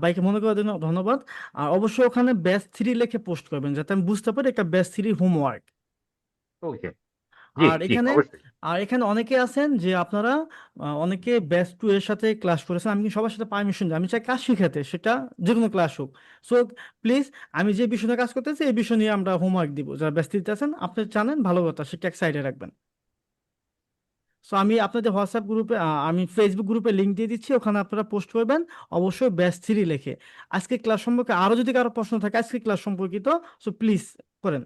বাইকে মনে করার জন্য ধন্যবাদ। আর অবশ্যই ওখানে ব্যাচ 3 লিখে পোস্ট করবেন যাতে আমি বুঝতে পারি একটা ব্যাচ 3 হোমওয়ার্ক। ওকে। জি আর জি, এখানে অবশ্যই। আর এখানে অনেকে আছেন যে আপনারা অনেকে ব্যাচ 2 এর সাথে ক্লাস করেছেন, আমি কিন্তু সবার সাথে পারমিশন দিই, আমি চাই কাজ শিখাতে, সেটা যে কোনো ক্লাস হোক। সো প্লিজ, আমি যে বিষয় নিয়ে কাজ করতেছি এই বিষয় নিয়ে আমরা হোমওয়ার্ক দিব, যারা ব্যাচ 3 তে আছেন আপনি জানেন, ভালো কথা, সেটা এক সাইডে রাখবেন। সো আমি আপনাদের হোয়াটসঅ্যাপ গ্রুপে, আমি ফেসবুক গ্রুপে লিংক দিয়ে দিচ্ছি, ওখানে আপনারা পোস্ট করবেন, অবশ্যই ব্যাচ 3 লিখে। আজকে ক্লাস সম্পর্কে আরো যদি কারো প্রশ্ন থাকে আজকে ক্লাস সম্পর্কিত, সো প্লিজ করেন।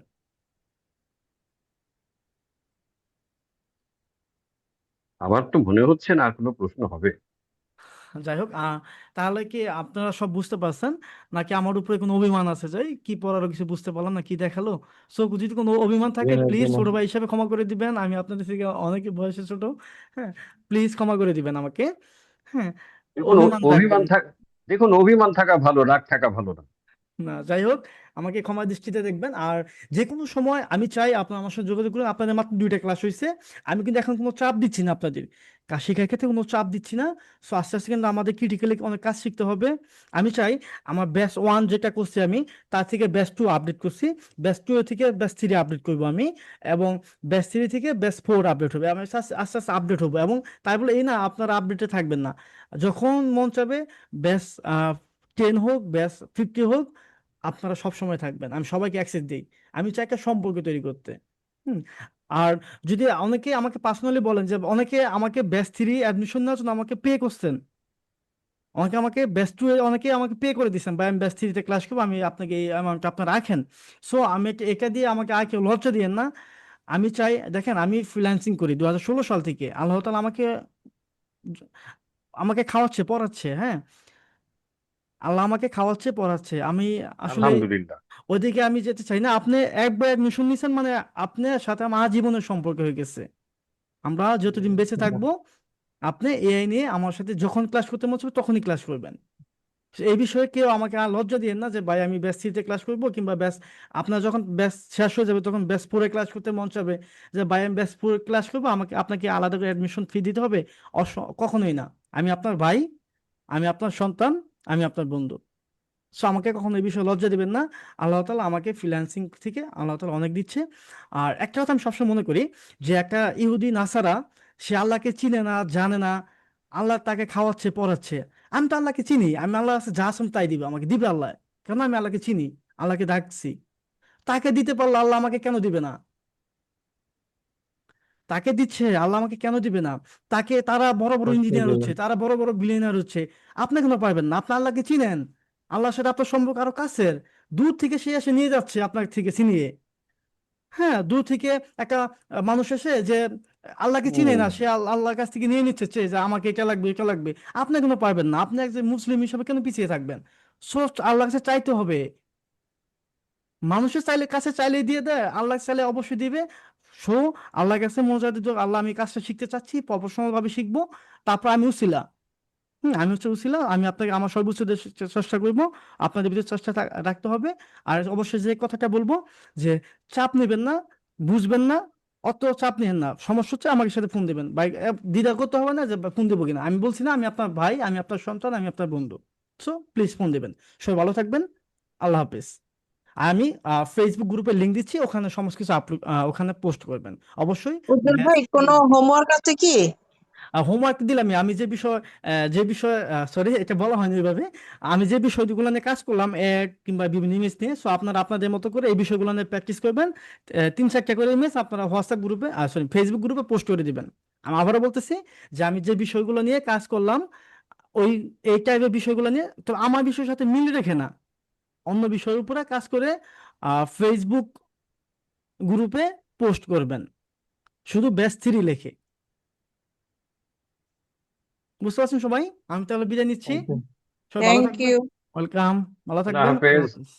আমার তো মনে হচ্ছে না আর কোনো প্রশ্ন হবে। যাই হোক, তাহলে কি আপনারা সব বুঝতে পারছেন, নাকি আমার উপরে কোনো অভিমান আছে যে এই কি পড়ারও কিছু বুঝতে পারলাম না, কি দেখালো? সো যদি কোনো অভিমান থাকে প্লিজ ছোট ভাই হিসেবে ক্ষমা করে দিবেন, আমি আপনাদের থেকে অনেকে বয়সে ছোট। হ্যাঁ, প্লিজ ক্ষমা করে দিবেন আমাকে। হ্যাঁ, দেখুন অভিমান রাখবেন অভিমান না। থাক দেখুন অভিমান থাকা ভালো, রাগ থাকা ভালো না। না, যাই হোক, আমাকে ক্ষমা দৃষ্টিতে দেখবেন। আর যে কোনো সময় আমি চাই আপনার আমার সাথে যোগাযোগ করুন। আপনাদের মাত্র 2টা ক্লাস হয়েছে, আমি কিন্তু এখন কোনো চাপ দিচ্ছি না আপনাদের, কাজ শেখার ক্ষেত্রে কোনো চাপ দিচ্ছি না। সো আস্তে আস্তে কিন্তু আমাদের ক্রিটিক্যালি অনেক কাজ শিখতে হবে। আমি চাই আমার ব্যাচ 1 যেটা করছি আমি, তার থেকে ব্যাচ 2 আপডেট করছি, ব্যাচ 2 থেকে ব্যাচ 3 আপডেট করবো আমি, এবং ব্যাচ 3 থেকে ব্যাচ 4 আপডেট হবে। আমি আস্তে আস্তে আস্তে আপডেট হবো, এবং তাই বলে এই না আপনারা আপডেটে থাকবেন না। যখন মন চাবে ব্যাচ 10 হোক, ব্যাচ 50 হোক, আপনারা সব সময় থাকবেন, আমি সবাইকে অ্যাক্সেস দিই। আমি চাই একটা সম্পর্ক তৈরি করতে। হুম। আর যদি অনেকে আমাকে পার্সোনালি বলেন যে অনেকে আমাকে ব্যাচ 3 অ্যাডমিশন নেওয়ার জন্য আমাকে পে করছেন, অনেকে আমাকে ব্যাচ 2 এ অনেকে আমাকে পে করে দিচ্ছেন, ভাই আমি ব্যাচ 3 তে ক্লাস করবো, আমি আপনাকে এই অ্যামাউন্ট আপনারা রাখেন। সো আমি এটা দিয়ে আমাকে আর কেউ লজ্জা দিয়েন না। আমি চাই, দেখেন আমি ফ্রিল্যান্সিং করি 2016 সাল থেকে, আল্লাহ তাআলা আমাকে আমাকে খাওয়াচ্ছে পড়াচ্ছে। হ্যাঁ, আল্লাহ আমাকে খাওয়াচ্ছে পড়াচ্ছে, আমি আসলে আলহামদুলিল্লাহ। ওদিকে আমি যেতে চাই না। আপনি একবার অ্যাডমিশন নিছেন মানে আপনার সাথে আমার আজীবনের সম্পর্ক হয়ে গেছে। আমরা যতদিন বেঁচে থাকবো, আপনি এআই নিয়ে আমার সাথে যখন ক্লাস করতে মন চাবে তখনই ক্লাস করবেন। এই বিষয়ে কেউ আমাকে আর লজ্জা দিয়েন না যে ভাই আমি ব্যাচ 3-তে ক্লাস করবো, কিংবা ব্যাচ আপনার যখন ব্যাচ শেষ হয়ে যাবে তখন ব্যাচ 4-এ ক্লাস করতে মন চাবে যে ভাই আমি ব্যাচ 4 ক্লাস করবো, আমাকে আপনাকে আলাদা করে অ্যাডমিশন ফি দিতে হবে। কখনোই না। আমি আপনার ভাই, আমি আপনার সন্তান, আমি আপনার বন্ধু। সো আমাকে কখনো এই বিষয়ে লজ্জা দিবেন না। আল্লাহ তাআলা আমাকে ফ্রিল্যান্সিং থেকে আল্লাহ তাআলা অনেক দিচ্ছে। আর একটা কথা আমি সবসময় মনে করি যে একটা ইহুদি নাসারা, সে আল্লাহকে চিনে না, জানে না, আল্লাহ তাকে খাওয়াচ্ছে পড়াচ্ছে। আমি তো আল্লাহকে চিনি, আমি আল্লাহ কাছে যা আসুন তাই দিবে, আমাকে দিবে আল্লাহ। কেন? আমি আল্লাহকে চিনি, আল্লাহকে ডাকছি। তাকে দিতে পারলে আল্লাহ আমাকে কেন দিবে না? তাকে দিচ্ছে, আল্লাহ আমাকে কেন দিবে না? তারা বড় বড় অবশ্যই ইঞ্জিনিয়ার দেবে। হচ্ছে, তারা বড় বড় বিলিয়নিয়ার হচ্ছে, আপনি কেন পারবেন না? আপনি আল্লাহকে চিনেন, আল্লাহর সাথে আপনার সম্পর্ক আরো কাছের। দূর থেকে সে এসে নিয়ে যাচ্ছে আপনার থেকে ছিনিয়ে। হ্যাঁ, দূর থেকে একটা মানুষ এসে যে আল্লাহকে চিনে না, হুম। সে আল্লাহর কাছ থেকে নিয়ে নিচ্ছে, যে আমাকে এটা লাগবে, এটা লাগবে। আপনি কেন পারবেন না? আপনি একজন মুসলিম হিসেবে কেন পিছিয়ে থাকবেন? সো আল্লাহর কাছে চাইতে হবে। মানুষের চাইলে কাছে চাইলে দিয়ে দেয়, আল্লাহ চাইলে অবশ্যই দিবে। সো আল্লাহর কাছে মোনাজাত দিতে হবে, আল্লাহ আমি কাজটা শিখতে চাচ্ছি, প্রফেশনাল ভাবে শিখবো। তারপর আমি উছিলা, আমি হচ্ছে উছিলা, আমি আপনাকে আমার সর্বোচ্চ চেষ্টা করবো। আপনাদের ভিতরে চেষ্টা রাখতে হবে। আর অবশ্যই যে কথাটা বলবো, যে চাপ নেবেন না, বুঝবেন না, অত চাপ নেবেন না। সমস্যা হচ্ছে আমাকে সাথে ফোন দেবেন ভাই, দ্বিধা করতে হবে না যে ফোন দেবো কিনা। আমি বলছি না, আমি আপনার ভাই, আমি আপনার সন্তান, আমি আপনার বন্ধু। সো প্লিজ ফোন দেবেন। সবাই ভালো থাকবেন। আল্লাহ হাফেজ। আমি ফেসবুক গ্রুপে লিংক দিচ্ছি, ওখানে সমস্ত কিছু আপলোড, ওখানে পোস্ট করবেন অবশ্যই। উজ্জ্বল ম্যাথ ভাই কোনো হোমওয়ার্ক আছে কি? হোমওয়ার্ক দিলাম। আমি যে বিষয় সরি, এটা বলা হয়নি ওইভাবে। আমি যে বিষয়গুলো নিয়ে কাজ করলাম, এক কিংবা বিভিন্ন ইমেজ নিয়ে, সো আপনারা আপনাদের মতো করে এই বিষয়গুলো নিয়ে প্র্যাকটিস করবেন। 3-4টা করে ইমেজ আপনারা হোয়াটসঅ্যাপ গ্রুপে, সরি ফেসবুক গ্রুপে পোস্ট করে দিবেন। আমি আবারও বলতেছি যে আমি যে বিষয়গুলো নিয়ে কাজ করলাম, ওই এই টাইপের বিষয়গুলো নিয়ে, তো আমার বিষয়ের সাথে মিল রেখে না, অন্য বিষয়ের উপরে কাজ করে ফেসবুক গ্রুপে পোস্ট করবেন, শুধু ব্যাচ 3 লেখে। বুঝতে পারছেন সবাই? আমি তাহলে বিদায় নিচ্ছি। ওকে। সবাই ভালো থ্যাংক থাকবেন। ইউ। ওয়েলকাম। ভালো খুদা থাকবেন। আল্লাহ হাফেজ। হাফেজ।